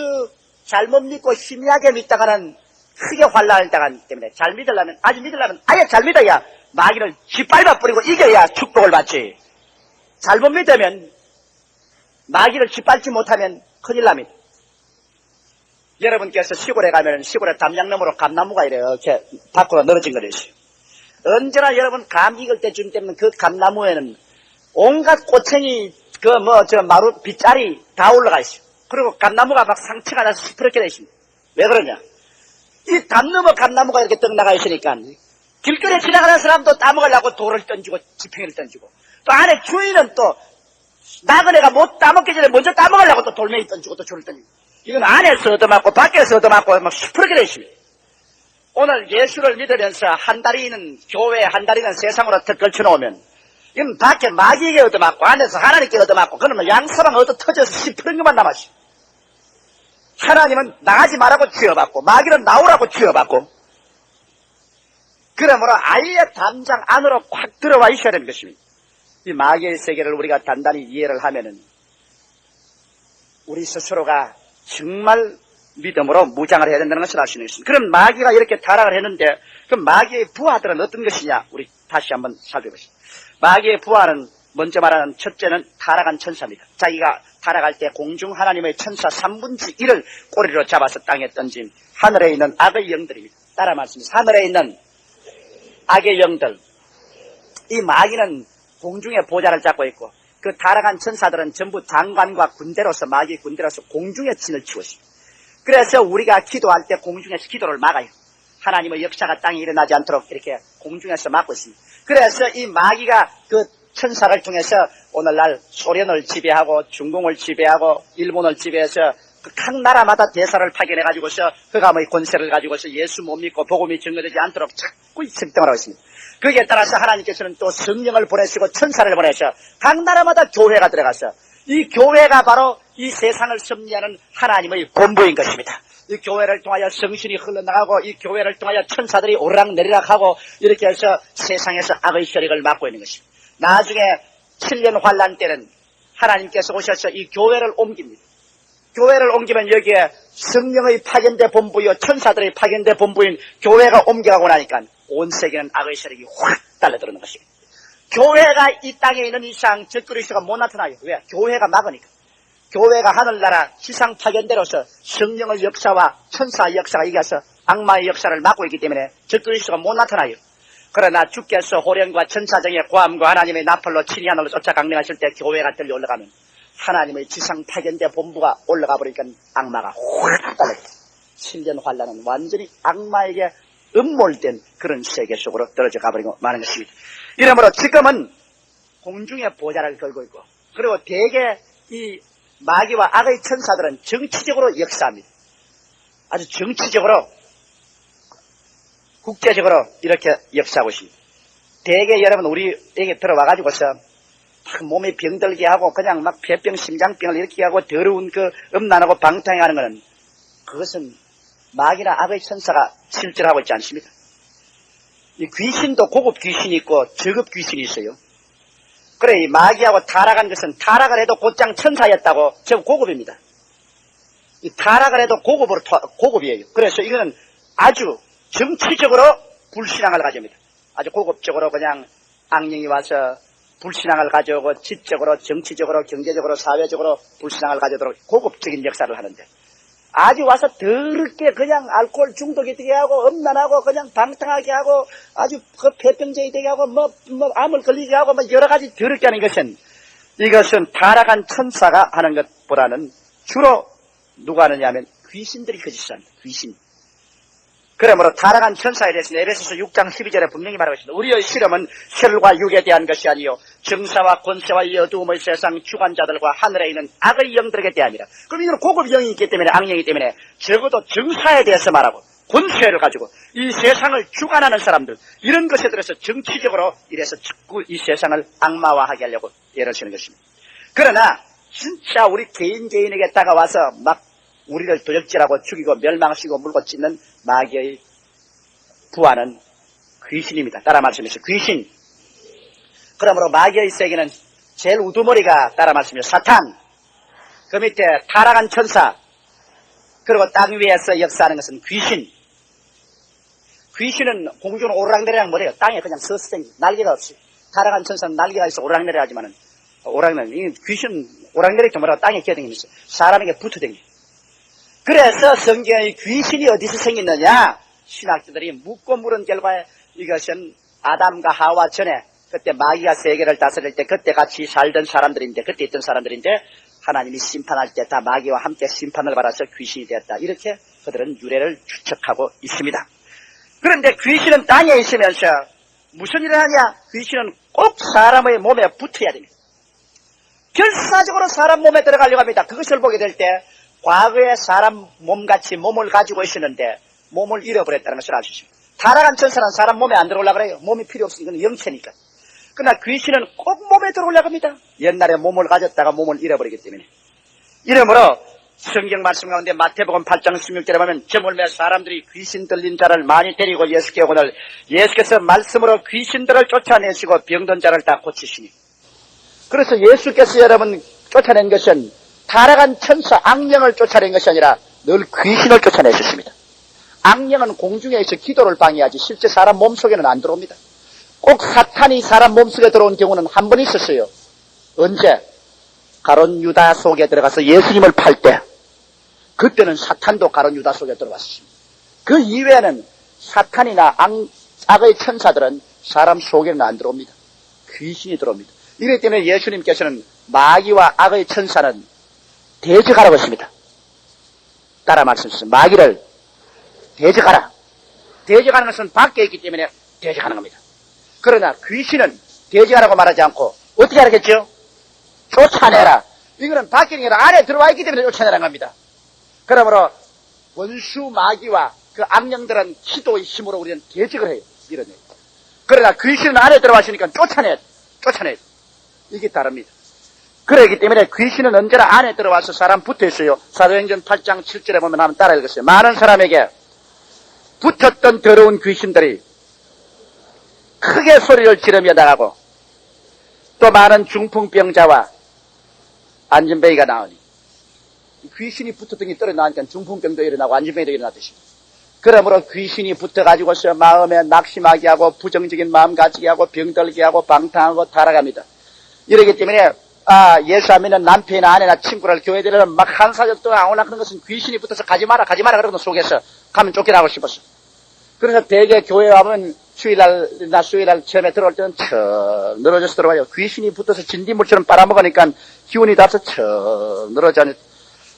잘못 믿고 희미하게 믿다가는 크게 환난을 당하기 때문에 잘 믿으려면 아주 믿으려면 아예 잘 믿어야 마귀를 짓밟아 버리고 이겨야 축복을 받지. 잘못 믿으면 마귀를 짓밟지 못하면 큰일 납니다. 여러분께서 시골에 가면 시골에 담양나무로 감나무가 이렇게 밖으로 늘어진 거를 있어요. 언제나 여러분 감 익을 때쯤 되면 그 감나무에는 온갖 꼬챙이 마루 빗자리 다 올라가 있어요. 그리고 감나무가 막 상처가 나서 시퍼렇게 되어 있습니다. 왜 그러냐? 이 담 넘어 감나무가 이렇게 떡 나가 있으니까 길거리에 지나가는 사람도 따먹으려고 돌을 던지고 지팡이를 던지고 또 안에 주인은 또 나그네가 못 따먹기 전에 먼저 따먹으려고 또 돌멩이 던지고 또 줄을 던지고 이건 안에서 얻어맞고 밖에서 얻어맞고 막 시퍼렇게 되어 있습니다. 오늘 예수를 믿으면서 한 다리는 교회 한 다리는 세상으로 턱 걸쳐놓으면 이건 밖에 마귀에게 얻어맞고 안에서 하나님께 얻어맞고 그러면 양서방 얻어 터져서 시퍼런 것만 남았어요. 하나님은 나가지 말라고 쥐어받고 마귀는 나오라고 쥐어받고 그러므로 아예 담장 안으로 꽉 들어와 있어야 되는 것입니다. 이 마귀의 세계를 우리가 단단히 이해를 하면은 우리 스스로가 정말 믿음으로 무장을 해야 된다는 것을 알 수 있는 것입니다. 그럼 마귀가 이렇게 타락을 했는데 그럼 마귀의 부하들은 어떤 것이냐 우리 다시 한번 살펴보시죠. 마귀의 부하는 먼저 말하는 첫째는 타락한 천사입니다. 자기가 타락할 때 공중 하나님의 천사 3분의 1을 꼬리로 잡아서 땅에 던진 하늘에 있는 악의 영들입니다. 따라 말씀드립니다. 하늘에 있는 악의 영들. 이 마귀는 공중의 보좌를 잡고 있고 그 타락한 천사들은 전부 장관과 군대로서 마귀의 군대로서 공중에 진을 치고 있습니다. 그래서 우리가 기도할 때 공중에서 기도를 막아요. 하나님의 역사가 땅에 일어나지 않도록 이렇게 공중에서 막고 있습니다. 그래서 이 마귀가 그 천사를 통해서 오늘날 소련을 지배하고 중공을 지배하고 일본을 지배해서 각 나라마다 대사를 파견해가지고서 그가 뭐 권세를 가지고서 예수 못 믿고 복음이 증거되지 않도록 자꾸 설득을 하고 있습니다. 거기에 따라서 하나님께서는 또 성령을 보내시고 천사를 보내셔 각 나라마다 교회가 들어가서 이 교회가 바로 이 세상을 섭리하는 하나님의 본부인 것입니다. 이 교회를 통하여 성신이 흘러나가고 이 교회를 통하여 천사들이 오르락내리락하고 이렇게 해서 세상에서 악의 세력을 막고 있는 것입니다. 나중에 7년 환란 때는 하나님께서 오셔서 이 교회를 옮깁니다. 교회를 옮기면 여기에 성령의 파견대 본부요 천사들의 파견대 본부인 교회가 옮겨가고 나니까 온 세계는 악의 세력이 확 달려들는 것입니다. 교회가 이 땅에 있는 이상 적그리스도가 못 나타나요. 왜? 교회가 막으니까. 교회가 하늘나라 지상 파견대로서 성령의 역사와 천사의 역사가 이겨서 악마의 역사를 막고 있기 때문에 적그리스도가 못 나타나요. 그러나 주께서 호령과 천사정의 고함과 하나님의 나팔로 친히 하늘로 쫓아 강림하실 때 교회가 들려 올라가면 하나님의 지상 파견대 본부가 올라가 버리니까 악마가 확 달라요. 7년 환란은 완전히 악마에게 음몰된 그런 세계 속으로 떨어져 가버리고 마는 것입니다. 이러므로 지금은 공중의 보좌를 걸고 있고 그리고 대개 이 마귀와 악의 천사들은 정치적으로 역사합니다. 아주 정치적으로 국제적으로 이렇게 역사하고 있습니다. 대개 여러분 우리에게 들어와가지고서 막 몸에 병들게 하고 그냥 막 폐병, 심장병을 이렇게 하고 더러운 그 음란하고 방탕하는 것은 그것은 마귀나 악의 천사가 실질하고 있지 않습니다. 이 귀신도 고급 귀신이 있고 저급 귀신이 있어요. 그래 이 마귀하고 타락한 것은 타락을 해도 곧장 천사였다고 저 고급입니다. 이 타락을 해도 고급이에요. 그래서 이거는 아주 정치적으로 불신앙을 가져옵니다. 아주 고급적으로 그냥 악령이 와서 불신앙을 가져오고 지적으로 정치적으로 경제적으로 사회적으로 불신앙을 가져오도록 고급적인 역사를 하는데 아주 와서 더럽게 그냥 알코올 중독이 되게 하고 음란하고 그냥 방탕하게 하고 아주 그 폐병자이 되게 하고 뭐 암을 걸리게 하고 뭐 여러 가지 더럽게 하는 것은 이것은 타락한 천사가 하는 것보다는 주로 누가 하느냐 하면 귀신들이 그 짓을 합니다. 귀신. 그러므로 타락한 천사에 대해서는 에베소서 6장 12절에 분명히 말하고 있습니다. 우리의 실험은 혈과 육에 대한 것이 아니요 정사와 권세와 이 어두움의 세상 주관자들과 하늘에 있는 악의 영들에게 대함이라. 그럼 이는 고급 영이 있기 때문에, 악령이기 때문에 적어도 정사에 대해서 말하고 권세를 가지고 이 세상을 주관하는 사람들, 이런 것에 들어서 정치적으로 이래서 자꾸 이 세상을 악마화하게 하려고 애를 쓰는 것입니다. 그러나 진짜 우리 개인에게 다가와서 막 우리를 도적질하고 죽이고 멸망시키고 물고 찢는 마귀의 부하는 귀신입니다. 따라 말씀하시죠. 귀신. 그러므로 마귀의 세계는 제일 우두머리가 따라 말씀하시죠. 사탄. 그 밑에 타락한 천사. 그리고 땅 위에서 역사하는 것은 귀신. 귀신은 공중으로 오르락내리락 못해요. 땅에 그냥 서서 댕기. 날개가 없이. 타락한 천사는 날개가 있어 오르락내리락 하지만은 귀신 오락내리락 뭐라고 땅에 기어다니면서 사람에게 붙어댕기. 그래서 성경의 귀신이 어디서 생겼느냐? 신학자들이 묻고 물은 결과에 이것은 아담과 하와 전에 그때 마귀가 세계를 다스릴 때 그때 같이 살던 사람들인데, 그때 있던 사람들인데 하나님이 심판할 때 다 마귀와 함께 심판을 받아서 귀신이 되었다. 이렇게 그들은 유래를 추측하고 있습니다. 그런데 귀신은 땅에 있으면서 무슨 일을 하냐? 귀신은 꼭 사람의 몸에 붙어야 됩니다. 결사적으로 사람 몸에 들어가려고 합니다. 그것을 보게 될 때 과거에 사람 몸같이 몸을 가지고 있었는데 몸을 잃어버렸다는 것을 알 수 있습니다. 타락한 천사는 사람 몸에 안 들어오려고 그래요. 몸이 필요 없으니까 영체니까. 그러나 귀신은 꼭 몸에 들어오려고 합니다. 옛날에 몸을 가졌다가 몸을 잃어버리기 때문에. 이러므로 성경 말씀 가운데 마태복음 8장 16절에 보면 저물매 사람들이 귀신 들린 자를 많이 데리고 예수께 오거늘 예수께서 말씀으로 귀신들을 쫓아내시고 병든 자를 다 고치시니. 그래서 예수께서 여러분 쫓아낸 것은 타락한 천사 악령을 쫓아낸 것이 아니라 늘 귀신을 쫓아내셨습니다. 악령은 공중에서 기도를 방해하지 실제 사람 몸속에는 안 들어옵니다. 꼭 사탄이 사람 몸속에 들어온 경우는 한 번 있었어요. 언제? 가룟 유다 속에 들어가서 예수님을 팔 때. 그때는 사탄도 가룟 유다 속에 들어왔습니다. 그 이외에는 사탄이나 악의 천사들은 사람 속에는 안 들어옵니다. 귀신이 들어옵니다. 이렇기 때문에 예수님께서는 마귀와 악의 천사는 대적하라고 했습니다. 따라 말씀하셨습니다. 마귀를 대적하라. 대적하는 것은 밖에 있기 때문에 대적하는 겁니다. 그러나 귀신은 대적하라고 말하지 않고 어떻게 하라겠죠? 쫓아내라. 이거는 밖에 있는 게 아니라 안에 들어와 있기 때문에 쫓아내라는 겁니다. 그러므로 원수 마귀와 그 악령들은 기도의 힘으로 우리는 대적을 해요. 이런 얘기. 그러나 귀신은 안에 들어왔으니까 쫓아내야 돼. 이게 다릅니다. 그렇기 때문에 귀신은 언제나 안에 들어와서 사람 붙어 있어요. 사도행전 8장 7절에 보면 한번 따라 읽었어요. 많은 사람에게 붙었던 더러운 귀신들이 크게 소리를 지르며 나가고 또 많은 중풍병자와 안진뱅이가 나오니 귀신이 붙었던 게 떨어나니까 중풍병도 일어나고 안진뱅이도 일어나듯이. 그러므로 귀신이 붙어가지고서 마음에 낙심하게 하고 부정적인 마음 가지게 하고 병들게 하고 방탕하고 타락합니다. 이러기 때문에 예수 안 믿는 남편이나 아내나 친구를 교회 데리면 막 한 사절 동안 안 올라 그런 것은 귀신이 붙어서 가지 마라 그러는 속에서 가면 쫓겨나고 싶었어. 그래서 대개 교회 와보면 주일날이나 수요일날 처음에 들어올 때는 척 늘어져서 들어와요. 귀신이 붙어서 진딧물처럼 빨아먹으니까 기운이 닿아서 척 늘어져.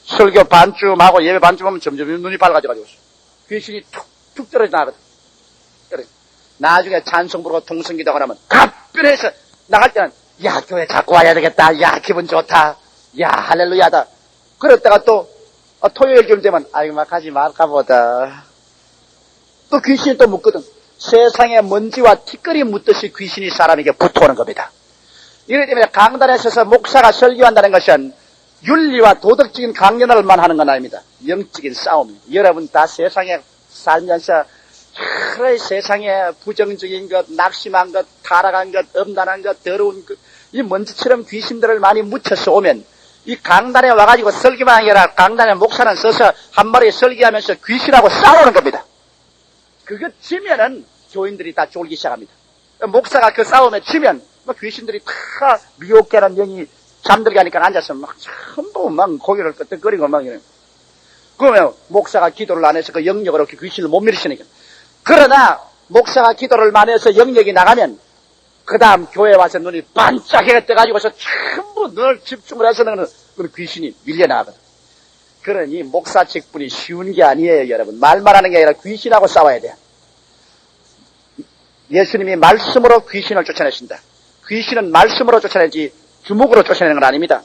설교 반쯤 하고 예배 반쯤 하면 점점 눈이 밝아져가지고 귀신이 툭툭 떨어져 나거든. 그래. 나중에 찬송 부르고 통성기도 하고 나면 갑변해서 나갈 때는 야 교회 자꾸 와야 되겠다. 야 기분 좋다. 야 할렐루야다. 그랬다가 또 토요일쯤 되면 아이고 막 가지 말까 보다. 또 귀신이 또 묻거든. 세상에 먼지와 티끌이 묻듯이 귀신이 사람에게 붙어오는 겁니다. 이렇기 때문에 강단에 서서 목사가 설교한다는 것은 윤리와 도덕적인 강연을만 하는 건 아닙니다. 영적인 싸움입니다. 여러분 다 세상에 살면서 그래 세상에 부정적인 것, 낙심한 것, 타락한 것, 음란한 것, 더러운 것, 이 먼지처럼 귀신들을 많이 묻혀서 오면 이 강단에 와가지고 설교만 하기라 강단에 목사는 서서 한 마리 설교하면서 귀신하고 싸우는 겁니다. 그거 지면은 교인들이 다 졸기 시작합니다. 목사가 그 싸움에 지면 막 귀신들이 다 미혹계라는 영이 잠들게 하니까 앉아서 막 전부 막 고개를 끄덕거리고 막 이래요. 그러면 목사가 기도를 안 해서 그 영역으로 귀신을 못 밀으시니까. 그러나 목사가 기도를 안 해서 영역이 나가면 그 다음 교회에 와서 눈이 반짝이가 떠가지고서 전부 늘 집중을 해서 그 귀신이 밀려나가거든. 그러니 목사 직분이 쉬운 게 아니에요, 여러분. 말만 하는 게 아니라 귀신하고 싸워야 돼요. 예수님이 말씀으로 귀신을 쫓아내신다. 귀신은 말씀으로 쫓아내지 주먹으로 쫓아내는 건 아닙니다.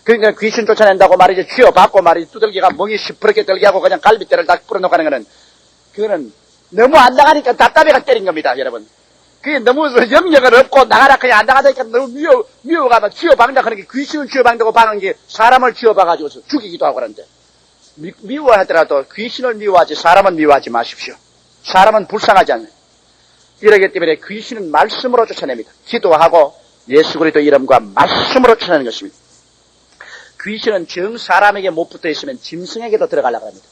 그러니까 귀신 쫓아낸다고 말이지 쥐어받고 말이지 두들기가 멍이 시퍼렇게 들게 하고 그냥 갈비뼈를 딱 뿌려놓고 하는 거는 그거는 너무 안 나가니까 답답해가 때린 겁니다, 여러분. 그게 너무 영역을 없고 나가라 그냥 안 나가니까 너무 미워가면 쥐어박는다 하는 게 귀신을 쥐어박는다고 박는 게 사람을 쥐어박아가지고 죽이기도 하고 그러는데 미워하더라도 귀신을 미워하지 사람은 미워하지 마십시오. 사람은 불쌍하지 않아요. 이러기 때문에 귀신은 말씀으로 쫓아냅니다. 기도하고 예수 그리스도 이름과 말씀으로 쫓아내는 것입니다. 귀신은 정 사람에게 못 붙어 있으면 짐승에게도 들어가려고 합니다.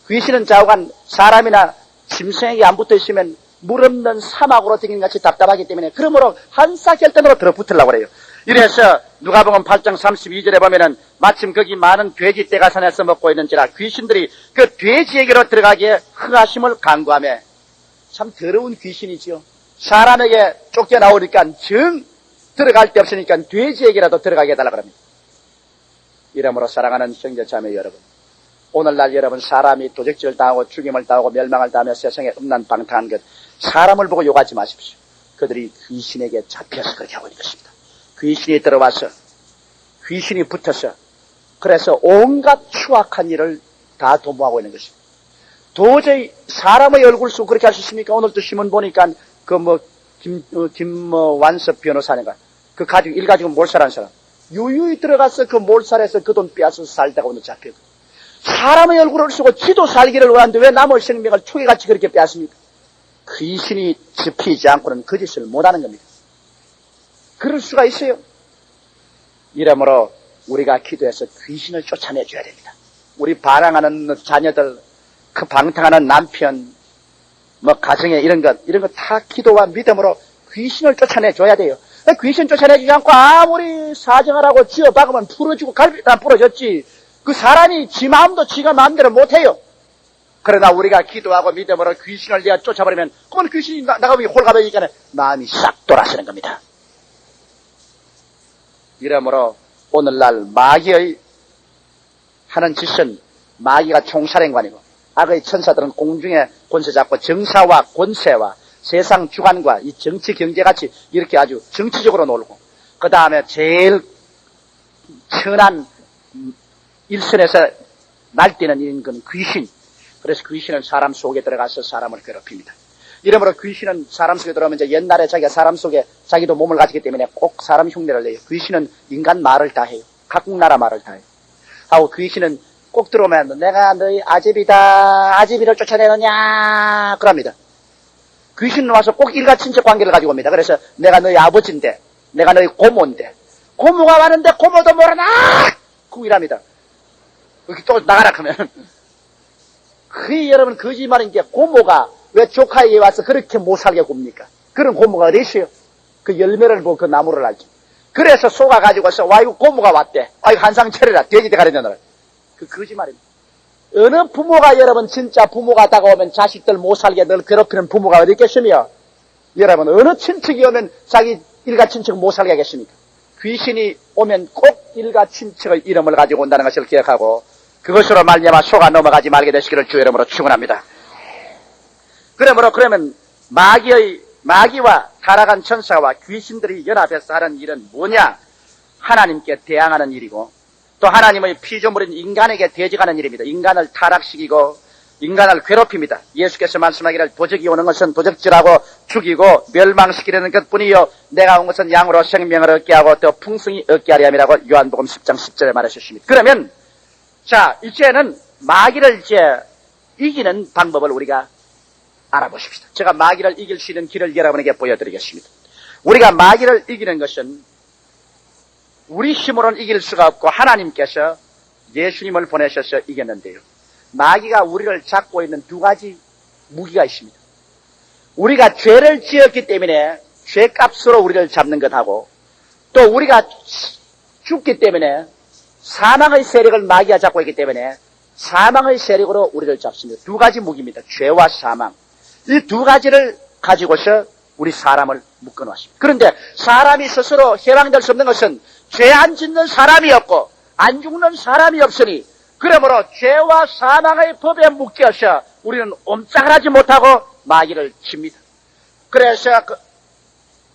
귀신은 좌우간 사람이나 짐승에게 안 붙어 있으면 물 없는 사막으로 댕기는 같이 답답하기 때문에 그러므로 한사결단으로 들어붙으려고 그래요. 이래서 누가복음 8장 32절에 보면은 마침 거기 많은 돼지 떼가 산에서 먹고 있는지라 귀신들이 그 돼지에게로 들어가기에 흥하심을 간구하며 참 더러운 귀신이지요. 사람에게 쫓겨나오니까 정 들어갈 데 없으니까 돼지에게라도 들어가게 해달라고 합니다. 이러므로 사랑하는 형제자매 여러분, 오늘날 여러분 사람이 도적질을 당하고 죽임을 당하고 멸망을 당하며 세상에 음란방탕한 것 사람을 보고 욕하지 마십시오. 그들이 귀신에게 잡혀서 그렇게 하고 있는 것입니다. 귀신이 들어와서 귀신이 붙어서 그래서 온갖 추악한 일을 다 도모하고 있는 것입니다. 도저히 사람의 얼굴 쓰고 그렇게 할 수 있습니까? 오늘도 신문 보니까 김완섭 변호사인가 그 가지고 일가지고 몰살한 사람 유유히 들어가서 그 몰살해서 그 돈 빼앗아서 살다가 오늘 잡혀요. 사람의 얼굴을 쓰고 지도 살기를 원하는데 왜 남의 생명을 초기같이 그렇게 빼앗습니까? 귀신이 접히지 않고는 그 짓을 못하는 겁니다. 그럴 수가 있어요. 이러므로 우리가 기도해서 귀신을 쫓아내줘야 됩니다. 우리 반항하는 자녀들, 그 방탕하는 남편, 가정에 이런 것 다 기도와 믿음으로 귀신을 쫓아내줘야 돼요. 귀신 쫓아내주지 않고 아무리 사정하라고 쥐어박으면 풀어주고 갈비뼈 부러졌지. 그 사람이 지 마음도 지가 마음대로 못해요. 그러나 우리가 기도하고 믿음으로 귀신을 내가 쫓아버리면 그건 귀신이 나가면 홀가분이니까 마음이 싹 돌아서는 겁니다. 이러므로 오늘날 마귀의 하는 짓은 마귀가 총사령관이고 악의 천사들은 공중에 권세 잡고 정사와 권세와 세상 주관과 이 정치 경제같이 이렇게 아주 정치적으로 놀고 그 다음에 제일 천한 일선에서 날뛰는 인건 귀신. 그래서 귀신은 사람 속에 들어가서 사람을 괴롭힙니다. 이러므로 귀신은 사람 속에 들어오면 이제 옛날에 자기가 사람 속에 자기도 몸을 가지기 때문에 꼭 사람 흉내를 내요. 귀신은 인간 말을 다 해요. 각국 나라 말을 다 해요. 하고 귀신은 꼭 들어오면 내가 너희 아제비다. 아제비를 쫓아내느냐 그럽니다. 귀신은 와서 꼭 일가친척 관계를 가지고 옵니다. 그래서 내가 너희 아버지인데 내가 너희 고모인데 고모가 왔는데 고모도 모르나 쿵이랍니다. 여기 또 나가라 하면 그게 여러분 거짓말인 게 고모가 왜 조카에게 와서 그렇게 못 살게 굽니까? 그런 고모가 어디 있어요? 그 열매를 보고 그 나무를 알죠. 그래서 속아가지고서 와 이거 고모가 왔대. 아 이거 한상 차려라. 돼지대 가려내느라. 그 거짓말입니다. 어느 부모가 여러분 진짜 부모가 다가오면 자식들 못 살게 늘 괴롭히는 부모가 어디 있겠으며 여러분 어느 친척이 오면 자기 일가 친척 못 살게 하겠습니까? 귀신이 오면 꼭 일가 친척의 이름을 가지고 온다는 것을 기억하고 그것으로 말미암아 속아 넘어가지 말게 되시기를 주 이름으로 축원합니다. 그러면 마귀와 타락한 천사와 귀신들이 연합해서 하는 일은 뭐냐? 하나님께 대항하는 일이고 또 하나님의 피조물인 인간에게 대적하는 일입니다. 인간을 타락시키고 인간을 괴롭힙니다. 예수께서 말씀하기를 도적이 오는 것은 도적질하고 죽이고 멸망시키려는 것뿐이요 내가 온 것은 양으로 생명을 얻게 하고 또 풍성히 얻게 하려 함이라고 요한복음 10장 10절에 말하셨습니다. 그러면 자 이제는 마귀를 이기는 방법을 우리가 알아보십시다. 제가 마귀를 이길 수 있는 길을 여러분에게 보여드리겠습니다. 우리가 마귀를 이기는 것은 우리 힘으로는 이길 수가 없고 하나님께서 예수님을 보내셔서 이겼는데요. 마귀가 우리를 잡고 있는 두 가지 무기가 있습니다. 우리가 죄를 지었기 때문에 죄값으로 우리를 잡는 것하고 또 우리가 죽기 때문에 사망의 세력을 마귀가 잡고 있기 때문에 사망의 세력으로 우리를 잡습니다. 두 가지 무기입니다. 죄와 사망. 이 두 가지를 가지고서 우리 사람을 묶어놓았습니다. 그런데 사람이 스스로 해방될 수 없는 것은 죄 안 짓는 사람이 없고 안 죽는 사람이 없으니 그러므로 죄와 사망의 법에 묶여서 우리는 옴짝하지 못하고 마귀를 칩니다. 그래서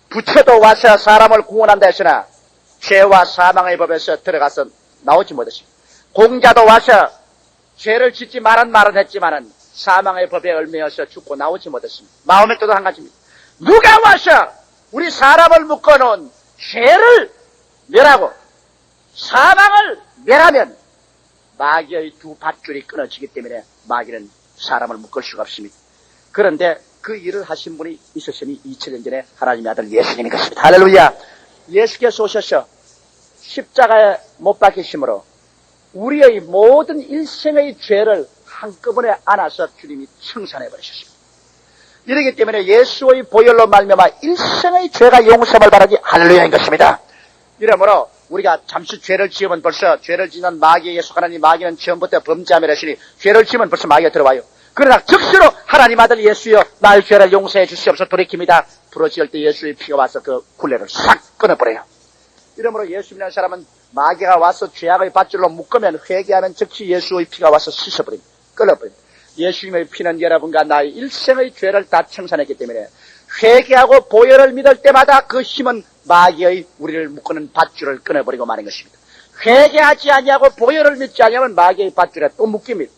부처도 와서 사람을 구원한다 했으나 죄와 사망의 법에서 들어가서 나오지 못했습니다. 공자도 와서 죄를 짓지 말은 했지만은 사망의 법에 얽매여서 죽고 나오지 못했습니다. 마호메트도 한 가지입니다. 누가 와서 우리 사람을 묶어놓은 죄를 멸하고 사망을 멸하면 마귀의 두 밧줄이 끊어지기 때문에 마귀는 사람을 묶을 수가 없습니다. 그런데 그 일을 하신 분이 있으시니 2000년 전에 하나님의 아들 예수님인 것입니다. 할렐루야. 예수께서 오셔서 십자가에 못 박히심으로 우리의 모든 일생의 죄를 한꺼번에 안아서 주님이 청산해 버리셨습니다. 이러기 때문에 예수의 보혈로 말미암아 일생의 죄가 용서를 받으니 할렐루야인 것입니다. 이러므로 우리가 잠시 죄를 지으면 벌써 죄를 지는 마귀에게 속하나니 마귀는 처음부터 범죄하며 하시니 죄를 지으면 벌써 마귀가 들어와요. 그러나 즉시로 하나님 아들 예수여 나의 죄를 용서해 주시옵소서 돌이킵니다. 부러질 때 예수의 피가 와서 그 굴레를 싹 끊어버려요. 이러므로 예수 믿는 사람은 마귀가 와서 죄악의 밧줄로 묶으면 회개하면 즉시 예수의 피가 와서 씻어버립니다. 끊어버립니다. 예수님의 피는 여러분과 나의 일생의 죄를 다 청산했기 때문에 회개하고 보혈을 믿을 때마다 그 힘은 마귀의 우리를 묶는 밧줄을 끊어버리고 마는 것입니다. 회개하지 아니하고 보혈을 믿지 아니하면 마귀의 밧줄에 또 묶입니다.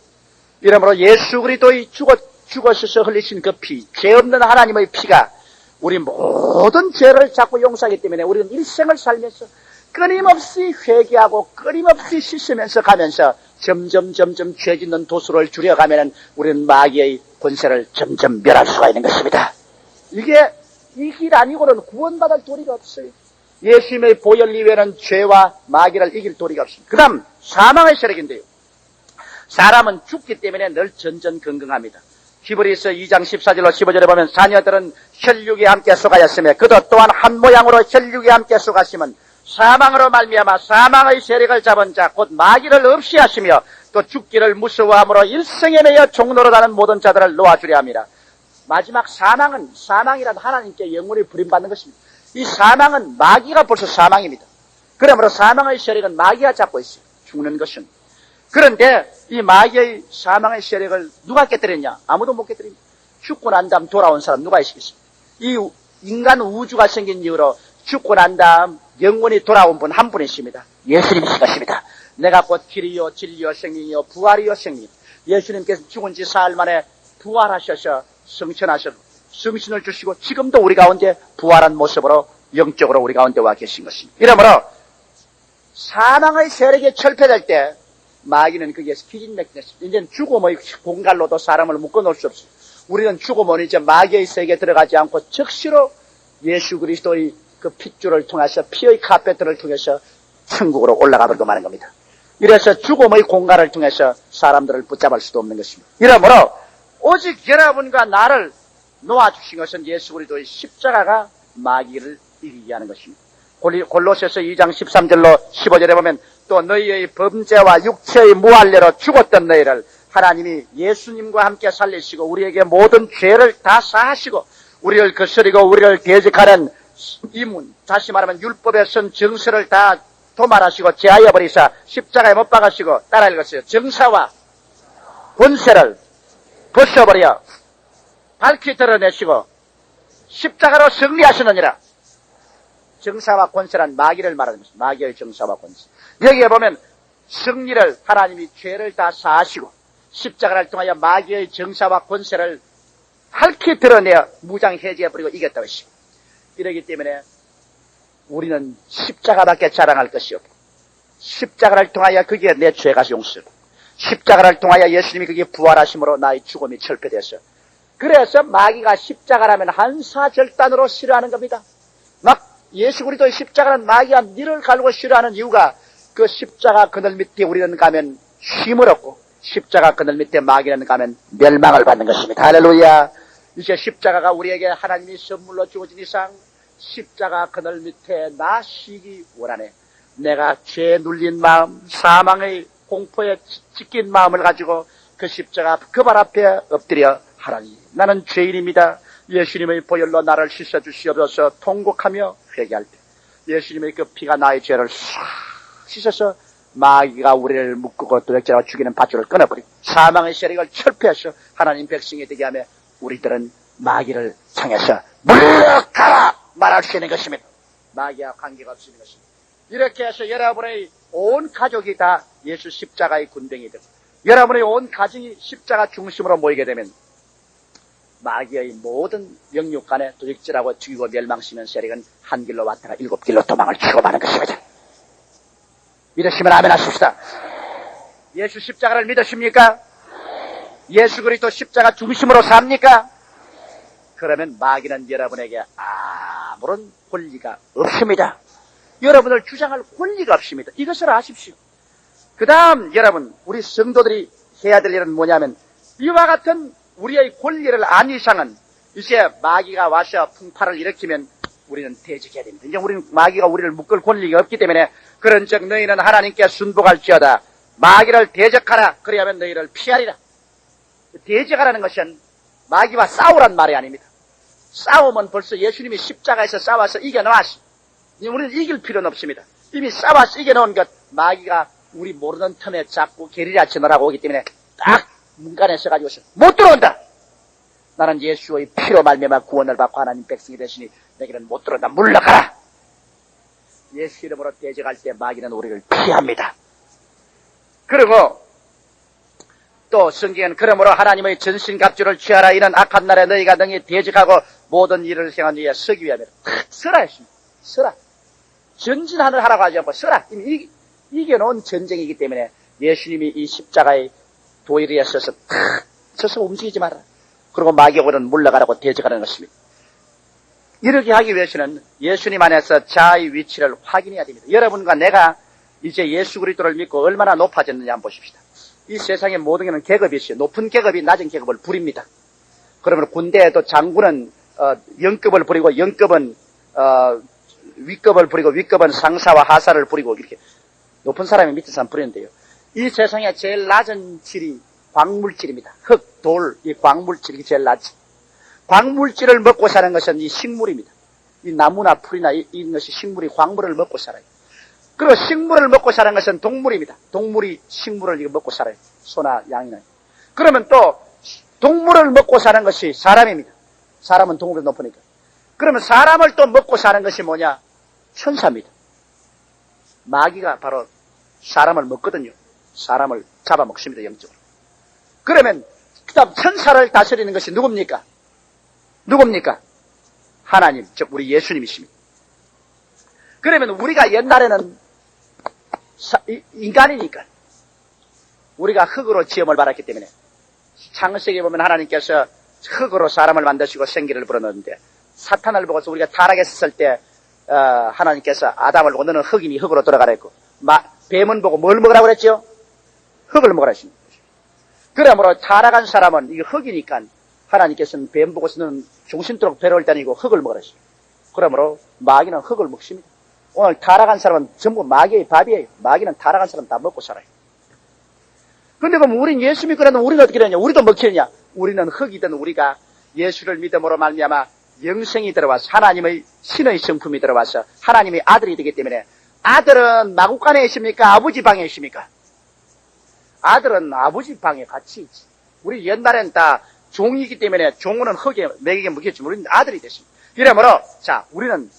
이러므로 예수 그리스도의 죽어서서 흘리신 그 피, 죄 없는 하나님의 피가 우리 모든 죄를 자꾸 용서하기 때문에 우리는 일생을 살면서 끊임없이 회개하고 끊임없이 씻으면서 가면서 점점 죄 짓는 도수를 줄여가면 우리는 마귀의 권세를 점점 멸할 수가 있는 것입니다. 이게 이 길 아니고는 구원받을 도리가 없어요. 예수님의 보혈 이외에는 죄와 마귀를 이길 도리가 없습니다. 그 다음 사망의 세력인데요. 사람은 죽기 때문에 늘 전전긍긍합니다. 히브리서 2장 14절로 15절에 보면 자녀들은 혈육에 함께 속하였으며 그도 또한 한 모양으로 혈육에 함께 속하시면 사망으로 말미암아 사망의 세력을 잡은 자 곧 마귀를 없이 하시며 또 죽기를 무서워함으로 일생에 매여 종노릇하는 모든 자들을 놓아주려 합니다. 마지막 사망이란 하나님께 영원히 부림받는 것입니다. 이 사망은 마귀가 벌써 사망입니다. 그러므로 사망의 세력은 마귀가 잡고 있어요. 죽는 것은. 그런데 이 마귀의 사망의 세력을 누가 깨뜨렸냐? 아무도 못 깨뜨립니다. 죽고 난 다음 돌아온 사람 누가 있겠습니까? 이 인간 우주가 생긴 이후로 죽고 난 다음 영원히 돌아온 분 한 분이십니다. 예수님이신 것입니다. 내가 곧 길이요 진리요 생명이요 부활이요 생명. 예수님께서 죽은 지 사흘 만에 부활하셔서 성천하셔서 성신을 주시고 지금도 우리 가운데 부활한 모습으로 영적으로 우리 가운데 와 계신 것입니다. 이러므로 사망의 세력이 철폐될 때 마귀는 거기에서 기진맥진했습니다. 이제는 죽음의 공갈로도 사람을 묶어놓을 수 없습니다. 우리는 죽음은 이제 마귀의 세계에 들어가지 않고 즉시로 예수 그리스도의 그 핏줄을 통해서 피의 카페트를 통해서 천국으로 올라가버리고 마는 겁니다. 이래서 죽음의 공간을 통해서 사람들을 붙잡을 수도 없는 것입니다. 이러므로 오직 여러분과 나를 놓아주신 것은 예수 그리스도의 십자가가 마귀를 이기게 하는 것입니다. 골로새서 2장 13절로 15절에 보면 또 너희의 범죄와 육체의 무할례로 죽었던 너희를 하나님이 예수님과 함께 살리시고 우리에게 모든 죄를 다 사하시고 우리를 거스리고 우리를 대적하는 이문, 다시 말하면 율법의 선 정서를 다 도말하시고 제하여 버리사 십자가에 못 박으시고 따라 읽었어요. 정사와 권세를 벗어버려 밝히 드러내시고 십자가로 승리하시느니라. 정사와 권세란 마귀를 말하는 것입니다. 마귀의 정사와 권세. 여기에 보면 승리를 하나님이 죄를 다 사하시고 십자가를 통하여 마귀의 정사와 권세를 밝히 드러내어 무장 해제해버리고 이겼다고 했습니다. 이러기 때문에 우리는 십자가밖에 자랑할 것이 없고 십자가를 통하여 그게 내 죄가 용서되고 십자가를 통하여 예수님이 그게 부활하심으로 나의 죽음이 철폐돼서 그래서 마귀가 십자가라면 한사절단으로 싫어하는 겁니다. 막 예수 그리스도의 십자가는 마귀가 니를 갈고 싫어하는 이유가 그 십자가 그늘 밑에 우리는 가면 쉼을 얻고 십자가 그늘 밑에 마귀는 가면 멸망을 받는 것입니다. 할렐루야. 이제 십자가가 우리에게 하나님이 선물로 주어진 이상 십자가 그늘 밑에 나 쉬기 원하네. 내가 죄에 눌린 마음, 사망의 공포에 찢긴 마음을 가지고 그 십자가 그 발 앞에 엎드려 하나님 나는 죄인입니다. 예수님의 보혈로 나를 씻어주시옵소서 통곡하며 회개할 때 예수님의 그 피가 나의 죄를 싹 씻어서 마귀가 우리를 묶고 도적질하고 죽이는 밧줄을 끊어버리고 사망의 세력을 철폐하셔 하나님 백성이 되게 하며 우리들은 마귀를 향해서 물러가라 말할 수 있는 것입니다. 마귀와 관계가 없는 것입니다. 이렇게 해서 여러분의 온 가족이 다 예수 십자가의 군병이 되고 여러분의 온 가정이 십자가 중심으로 모이게 되면 마귀의 모든 영육간에 도적질하고 죽이고 멸망시키는 세력은 한 길로 왔다가 7길로 도망을 치고 마는 것입니다. 믿으시면 아멘 하십시다. 예수 십자가를 믿으십니까? 예수 그리스도 십자가 중심으로 삽니까? 그러면 마귀는 여러분에게 아무런 권리가 없습니다. 여러분을 주장할 권리가 없습니다. 이것을 아십시오. 그 다음 여러분 우리 성도들이 해야 될 일은 뭐냐면 이와 같은 우리의 권리를 안 이상은 이제 마귀가 와서 풍파를 일으키면 우리는 대적해야 됩니다. 이제 우리는 마귀가 우리를 묶을 권리가 없기 때문에 그런즉 너희는 하나님께 순복할지어다. 마귀를 대적하라. 그리하면 너희를 피하리라. 대적하라는 것은 마귀와 싸우란 말이 아닙니다. 싸움은 벌써 예수님이 십자가에서 싸워서 이겨놓았어. 우리는 이길 필요는 없습니다. 이미 싸워서 이겨놓은 것 마귀가 우리 모르는 틈에 자꾸 게리라 치느라고 오기 때문에 딱 문간에 서가지고서 못 들어온다. 나는 예수의 피로 말미암아 구원을 받고 하나님 백성이 되시니 내게는 못 들어온다. 물러가라. 예수 이름으로 대적할 때 마귀는 우리를 피합니다. 그리고 또 성경은 그러므로 하나님의 전신갑주를 취하라. 이는 악한 날에 너희가 능히 대적하고 모든 일을 행한 이에 서기 위하여 서라 했습니다. 서라. 전진하는 하라고 하지 않고 서라. 이미 이겨놓은 전쟁이기 때문에 예수님이 이 십자가의 도리에 서서 탁 서서 움직이지 마라. 그리고 마귀오는 물러가라고 대적하는 것입니다. 이렇게 하기 위해서는 예수님 안에서 자아의 위치를 확인해야 됩니다. 여러분과 내가 이제 예수 그리스도를 믿고 얼마나 높아졌느냐 한번 보십시다. 이 세상의 모든 게는 계급이 있어요. 높은 계급이 낮은 계급을 부립니다. 그러면 군대에도 장군은 영급을 부리고 영급은 위급을 부리고 위급은 상사와 하사를 부리고 이렇게 높은 사람이 밑에 사람 부리는데요. 이 세상에 제일 낮은 질이 광물질입니다. 흙, 돌, 이 광물질이 제일 낮지. 광물질을 먹고 사는 것은 이 식물입니다. 이 나무나 풀이나 이것이 식물이 광물을 먹고 살아요. 그리고 식물을 먹고 사는 것은 동물입니다. 동물이 식물을 이거 먹고 살아요. 소나 양이나. 그러면 또 동물을 먹고 사는 것이 사람입니다. 사람은 동물보다 높으니까. 그러면 사람을 또 먹고 사는 것이 뭐냐? 천사입니다. 마귀가 바로 사람을 먹거든요. 사람을 잡아먹습니다. 영적으로. 그러면 그 다음 천사를 다스리는 것이 누굽니까? 누굽니까? 하나님, 즉 우리 예수님이십니다. 그러면 우리가 옛날에는 인간이니까 우리가 흙으로 지음을 받았기 때문에 창세기에 보면 하나님께서 흙으로 사람을 만드시고 생기를 불어넣는데 사탄을 보고서 우리가 타락했을 때 하나님께서 아담을 보고 너는 흙이니 흙으로 돌아가라 했고 뱀은 보고 뭘 먹으라고 그랬죠? 흙을 먹으라 했습니다. 그러므로 타락한 사람은 이게 흙이니까 하나님께서는 뱀 보고서는 중심도록 배를 다니고 흙을 먹으라 했습니다. 그러므로 마귀는 흙을 먹습니다. 오늘 타락한 사람은 전부 마귀의 밥이에요. 마귀는 타락한 사람 다 먹고 살아요. 그런데 그럼 우린 예수 믿고 나면 우리는 어떻게 되냐? 우리도 먹히느냐? 우리는 흙이든 우리가 예수를 믿음으로 말미암아 영생이 들어와서 하나님의 신의 성품이 들어와서 하나님의 아들이 되기 때문에 아들은 마구간에 있습니까? 아버지 방에 있습니까? 아들은 아버지 방에 같이 있지. 우리 옛날엔 다 종이기 때문에 종은 흙에 맥에게 묵혔지만 우리는 아들이 됐습니다. 이러므로 자 우리는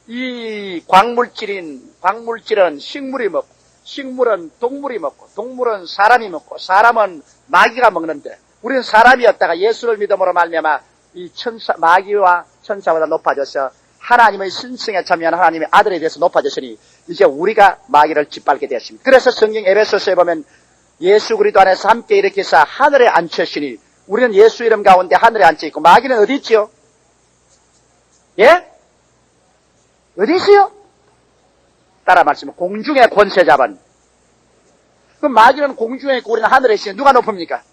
이 광물질은 식물이 먹고 식물은 동물이 먹고 동물은 사람이 먹고 사람은 마귀가 먹는데 우리는 사람이었다가 예수를 믿음으로 말미암아 이 마귀와 천사보다 높아져서 하나님의 신성에 참여한 하나님의 아들에 대해서 높아졌으니 이제 우리가 마귀를 짓밟게 되었습니다. 그래서 성경 에베소서에 보면 예수 그리스도 안에서 함께 일으켜서 하늘에 앉혔으니 우리는 예수 이름 가운데 하늘에 앉혀 있고 마귀는 어디 있지요? 예? 어디 있어요? 따라 말씀해. 공중의 권세 잡은. 그럼 마귀는 공중에 있고 우리는 하늘에 있으니 누가 높습니까?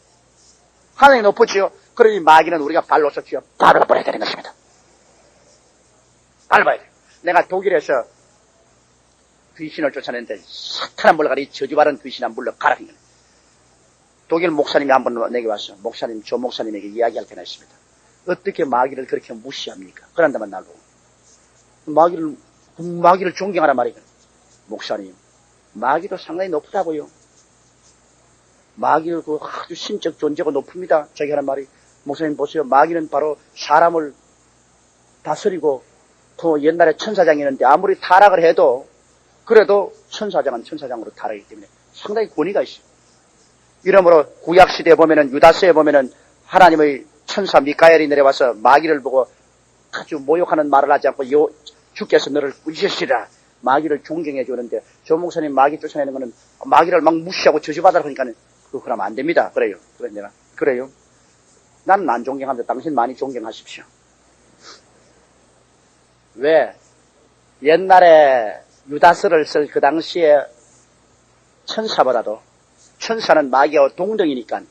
하늘이 높으지요. 그러니 마귀는 우리가 발로서 쥐어 밟아버려야 되는 것입니다. 밟아야 돼요. 내가 독일에서 귀신을 쫓아냈는데 사탄한 물러가라 이 저주받은 귀신한 물러가라. 독일 목사님이 한번 내게 왔어. 목사님, 조 목사님에게 이야기할 때가 있습니다. 어떻게 마귀를 그렇게 무시합니까? 그런다면 나로. 마귀를 존경하란 말이에요. 목사님, 마귀도 상당히 높다고요. 마귀를 그 아주 신적 존재가 높습니다. 저기 하는 말이, 목사님 보세요. 마귀는 바로 사람을 다스리고, 그 옛날에 천사장이었는데 아무리 타락을 해도, 그래도 천사장은 천사장으로 타락하기 때문에 상당히 권위가 있어요. 이러므로 구약시대에 보면은, 유다서에 보면은 하나님의 천사 미카엘이 내려와서 마귀를 보고 아주 모욕하는 말을 하지 않고 주께서 너를 꾸짖으시라. 마귀를 존경해 주는데, 조 목사님 마귀 쫓아내는 거는 마귀를 막 무시하고 저주받으라 그러니까 그러면 안 됩니다. 그래요. 그래요. 나는 안 존경합니다. 당신 많이 존경하십시오. 왜? 옛날에 유다서를 쓸 그 당시에 천사보다도, 천사는 마귀와 동등이니까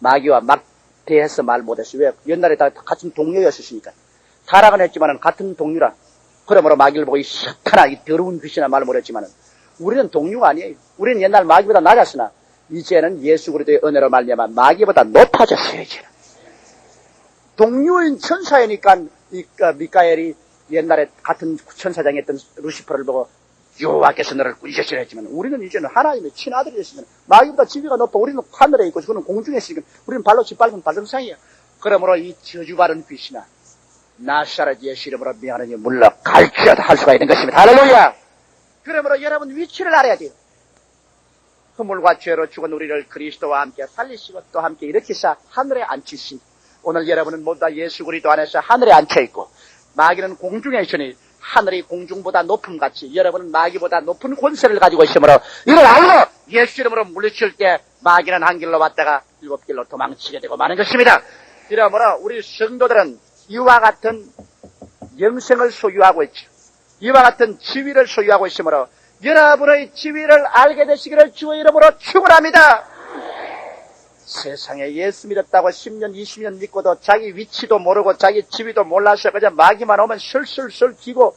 마귀와 막 대해서 말 못했어요. 왜? 옛날에 다 같은 동료였으니까. 타락은 했지만은 같은 동료라. 그러므로 마귀를 보고 이 사탄아, 이 더러운 귀신아 말 못했지만은 우리는 동료가 아니에요. 우리는 옛날 마귀보다 낮았으나 이제는 예수 그리스도의 은혜로 말미암아 마귀보다 높아졌어요. 이제는. 동료인 천사이니까 미카엘이 옛날에 같은 천사장이었던 루시퍼를 보고 여호와께서 너를 꾸짖으시라 했지만, 우리는 이제는 하나님의 친아들이 됐으면 마귀보다 지위가 높아. 우리는 하늘에 있고 그는 공중에 있으니까 우리는 발로 짓밟은 발등상이에요. 그러므로 이 저주받은 귀신아, 나사렛 예수 이름으로 미안하니 물러갈지어다 할 수가 있는 것입니다. 할렐루야. 그러므로 여러분 위치를 알아야 돼요. 허물과 죄로 죽은 우리를 그리스도와 함께 살리시고 또 함께 일으키사 하늘에 앉히신, 오늘 여러분은 모두 다 예수 그리스도 안에서 하늘에 앉혀있고, 마귀는 공중에 있으니 하늘이 공중보다 높음같이 여러분은 마귀보다 높은 권세를 가지고 있으므로 이걸 알고 예수 이름으로 물리칠 때 마귀는 한 길로 왔다가 7길로 도망치게 되고 마는 것입니다. 이러므로 우리 성도들은 이와 같은 영생을 소유하고 있죠. 이와 같은 지위를 소유하고 있으므로 여러분의 지위를 알게 되시기를 주의 이름으로 축원합니다. 세상에 예수 믿었다고 10년 20년 믿고도 자기 위치도 모르고 자기 지위도 몰라서 그냥 마귀만 오면 슬슬슬 기고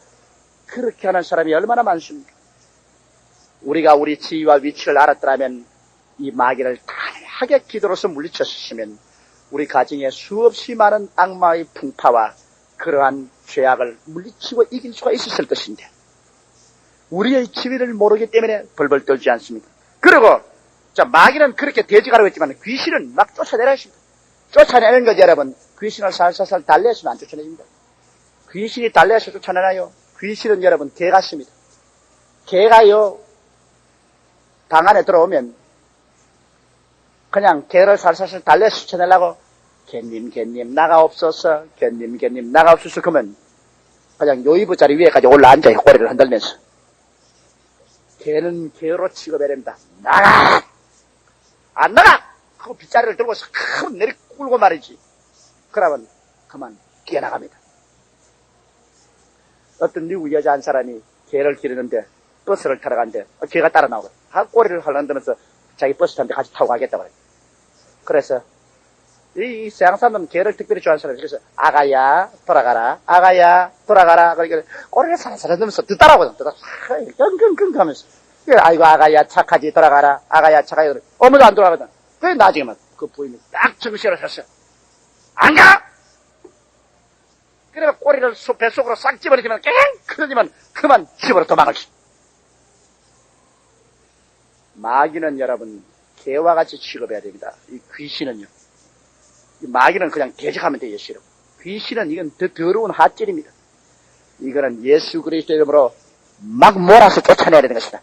그렇게 하는 사람이 얼마나 많습니까? 우리가 우리 지위와 위치를 알았더라면 이 마귀를 강하게 기도로서 물리쳤으면 우리 가정에 수없이 많은 악마의 풍파와 그러한 죄악을 물리치고 이길 수가 있었을 것인데, 우리의 지위를 모르기 때문에 벌벌 떨지 않습니까? 그리고 마귀는 그렇게 돼지가라고 했지만 귀신은 막 쫓아내라 했습니다. 쫓아내는 거죠, 여러분. 귀신을 살살살 달래서는 안 쫓아내집니다. 귀신이 달래서 쫓아내나요? 귀신은 여러분 개 같습니다. 개가요, 방 안에 들어오면 그냥 개를 살살살 달래서 쫓아내려고 개님 나가옵소서, 개님 나가옵소서 그러면 그냥 요이부 자리 위에까지 올라앉아요. 꼬리를 흔들면서. 개는 개로 취급해야 나가! 안 나가! 하고 빗자리를 들고서 큰 내리 굴고 말이지. 그러면 그만 뛰어나갑니다. 어떤 미국 여자 한 사람이 개를 기르는데 버스를 타러 가는데 개가 따라 나오거든. 꼬리를 흔들면서 자기 버스 타는데 같이 타고 가겠다고 그래. 그래서 이 서양 사람은 개를 특별히 좋아하는 사람이, 그래서 아가야 돌아가라, 아가야 돌아가라. 그러니까 꼬리를 살살 흔들면서 따라오거든. 끙끙끙 하면서. 아이고 아가야 착하지 돌아가라, 아가야 착하지. 어머도 안 돌아가거든. 그래 나중에만 그 부인이 딱 정신을 섰어. 안 가! 그래서 꼬리를 뱃속으로 싹 집어넣으면 그러지만 그만 집으로 도망을지. 마귀는 여러분 개와 같이 취급해야 됩니다. 이 귀신은요, 이 마귀는 그냥 대적하면 돼요. 싫어. 귀신은 이건 더 더러운 핫질입니다. 이거는 예수 그리스도 이름으로 막 몰아서 쫓아내야 되는 것이다.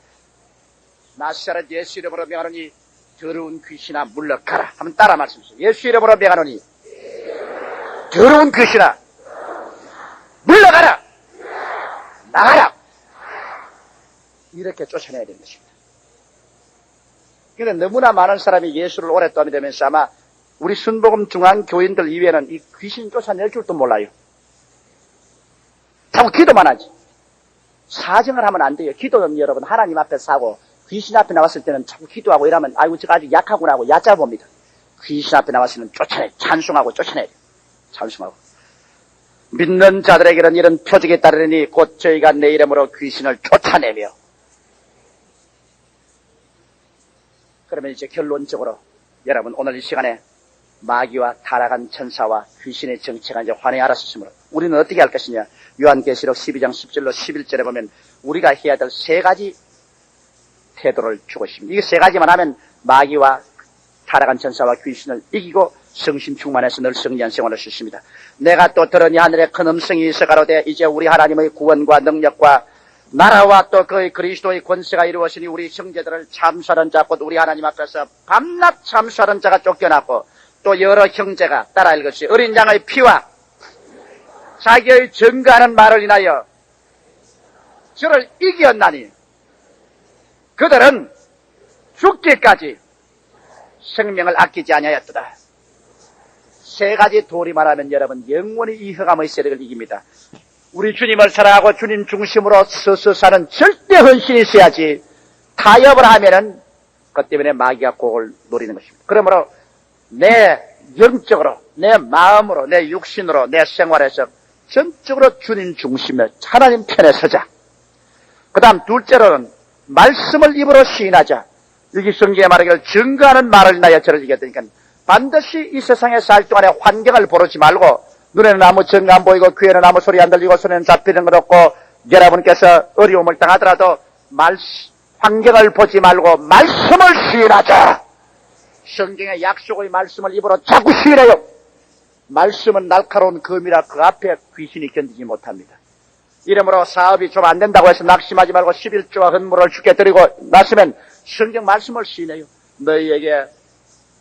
나사렛 예수 이름으로 명하노니 더러운 귀신아 물러가라 하면 따라 말씀하세요. 예수 이름으로 명하노니 더러운 귀신아 물러가라, 나가라. 이렇게 쫓아내야 되는 것입니다. 그런데 너무나 많은 사람이 예수를 오랫동안 되면서 아마 우리 순복음 중앙교인들 이외에는 이 귀신 쫓아낼 줄도 몰라요. 자꾸 기도만 하지. 사정을 하면 안 돼요. 기도는 여러분 하나님 앞에서 하고, 귀신 앞에 나왔을 때는 자꾸 기도하고 이러면 아이고 제가 아주 약하구나 하고 얕아 봅니다. 귀신 앞에 나왔을 때는 쫓아내, 찬송하고 쫓아내야 돼요. 찬송하고. 믿는 자들에게는 이런 표적이 따르니 곧 저희가 내 이름으로 귀신을 쫓아내며. 그러면 이제 결론적으로 여러분 오늘 이 시간에 마귀와 타락한 천사와 귀신의 정체가 이제 환히 알았으므로 우리는 어떻게 할 것이냐. 요한계시록 12장 10절로 11절에 보면 우리가 해야 될 세 가지 태도를 주고 있습니다. 이 세 가지만 하면 마귀와 타락한 천사와 귀신을 이기고 성신 충만해서 늘 승리한 생활을 할 수 있습니다. 내가 또 들으니 하늘에 큰 음성이 있어 가로되 이제 우리 하나님의 구원과 능력과 나라와 또 그의 그리스도의 권세가 이루어지니 우리 형제들을 참수하는 자 곧 우리 하나님 앞에서 밤낮 참수하는 자가 쫓겨났고 또 여러 형제가 따라 읽으시 어린 양의 피와 자기의 증거하는 말을 인하여 저를 이기었나니 그들은 죽기까지 생명을 아끼지 아니하였도다. 세 가지 도리 말하면 여러분 영원히 이 흑암의 세력을 이깁니다. 우리 주님을 사랑하고 주님 중심으로 서서 사는 절대 헌신이 있어야지 타협을 하면은 그것 때문에 마귀가 곡을 노리는 것입니다. 그러므로 내 영적으로, 내 마음으로, 내 육신으로, 내 생활에서 전적으로 주님 중심에 하나님 편에 서자. 그 다음 둘째로는 말씀을 입으로 시인하자. 여기 성경에 말하기를 증거하는 말을 인하여 저를 이겼다니까 반드시 이 세상에 살 동안에 환경을 보르지 말고 눈에는 아무 증거 안 보이고 귀에는 아무 소리 안 들리고 손에는 잡히는 것 없고 여러분께서 어려움을 당하더라도 환경을 보지 말고 말씀을 시인하자. 성경의 약속의 말씀을 입으로 자꾸 시인해요. 말씀은 날카로운 검이라 그 앞에 귀신이 견디지 못합니다. 이러므로 사업이 좀 안 된다고 해서 낙심하지 말고 11조와 헌물을 주께 드리고 났으면 성경 말씀을 시인해요. 너희에게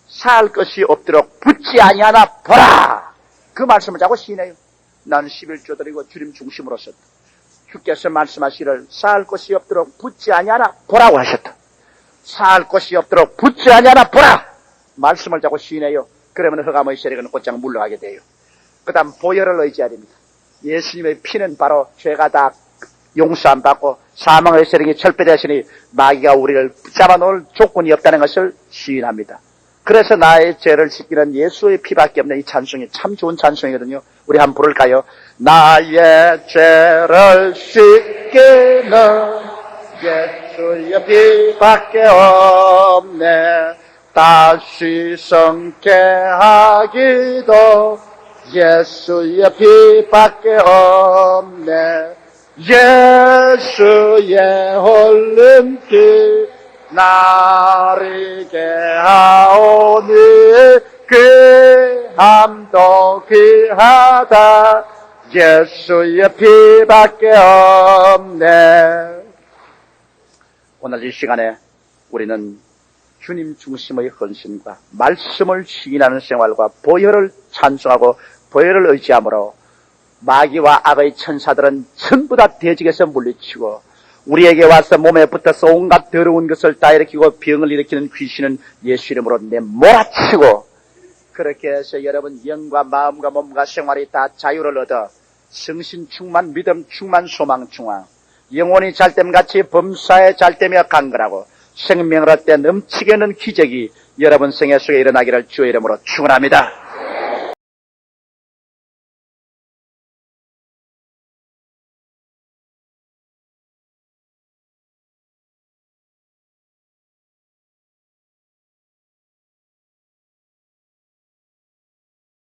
살 것이 없도록 붙지 아니하나 보라. 그 말씀을 자꾸 시인해요. 나는 11조 드리고 주님 중심으로 썼다. 주께서 말씀하시기를 살 것이 없도록 붙지 아니하나 보라고 하셨다. 살 것이 없도록 붙지 아니하나 보라. 말씀을 자꾸 시인해요. 그러면 흑암의 세력은 곧장 물러가게 돼요. 그 다음 보혈을 의지해야 됩니다. 예수님의 피는 바로 죄가 다 용서 안 받고 사망의 세력이 철폐되시니 마귀가 우리를 붙잡아 놓을 조건이 없다는 것을 시인합니다. 그래서 나의 죄를 씻기는 예수의 피밖에 없는 이 찬송이 참 좋은 찬송이거든요. 우리 한번 부를까요? 나의 죄를 씻기는 예수의 피밖에 없네. 다시 성케 하기도 예수의 피밖에 없네. 예수의 흘린 피 나를 깨하오니 귀함도 귀하다. 예수의 피밖에 없네. 오늘 이 시간에 우리는 주님 중심의 헌신과 말씀을 시인하는 생활과 보혈을 찬송하고 보혈을 의지함으로 마귀와 악의 천사들은 전부 다 대적에서 물리치고 우리에게 와서 몸에 붙어서 온갖 더러운 것을 다 일으키고 병을 일으키는 귀신은 예수 이름으로 내몰아치고 그렇게 해서 여러분 영과 마음과 몸과 생활이 다 자유를 얻어 성신 충만, 믿음 충만, 소망 충만, 영혼이 잘됨같이 범사에 잘되며 강건하고 생명을 얻되 넘치게 하는 기적이 여러분 생애 속에 일어나기를 주의 이름으로 축원합니다.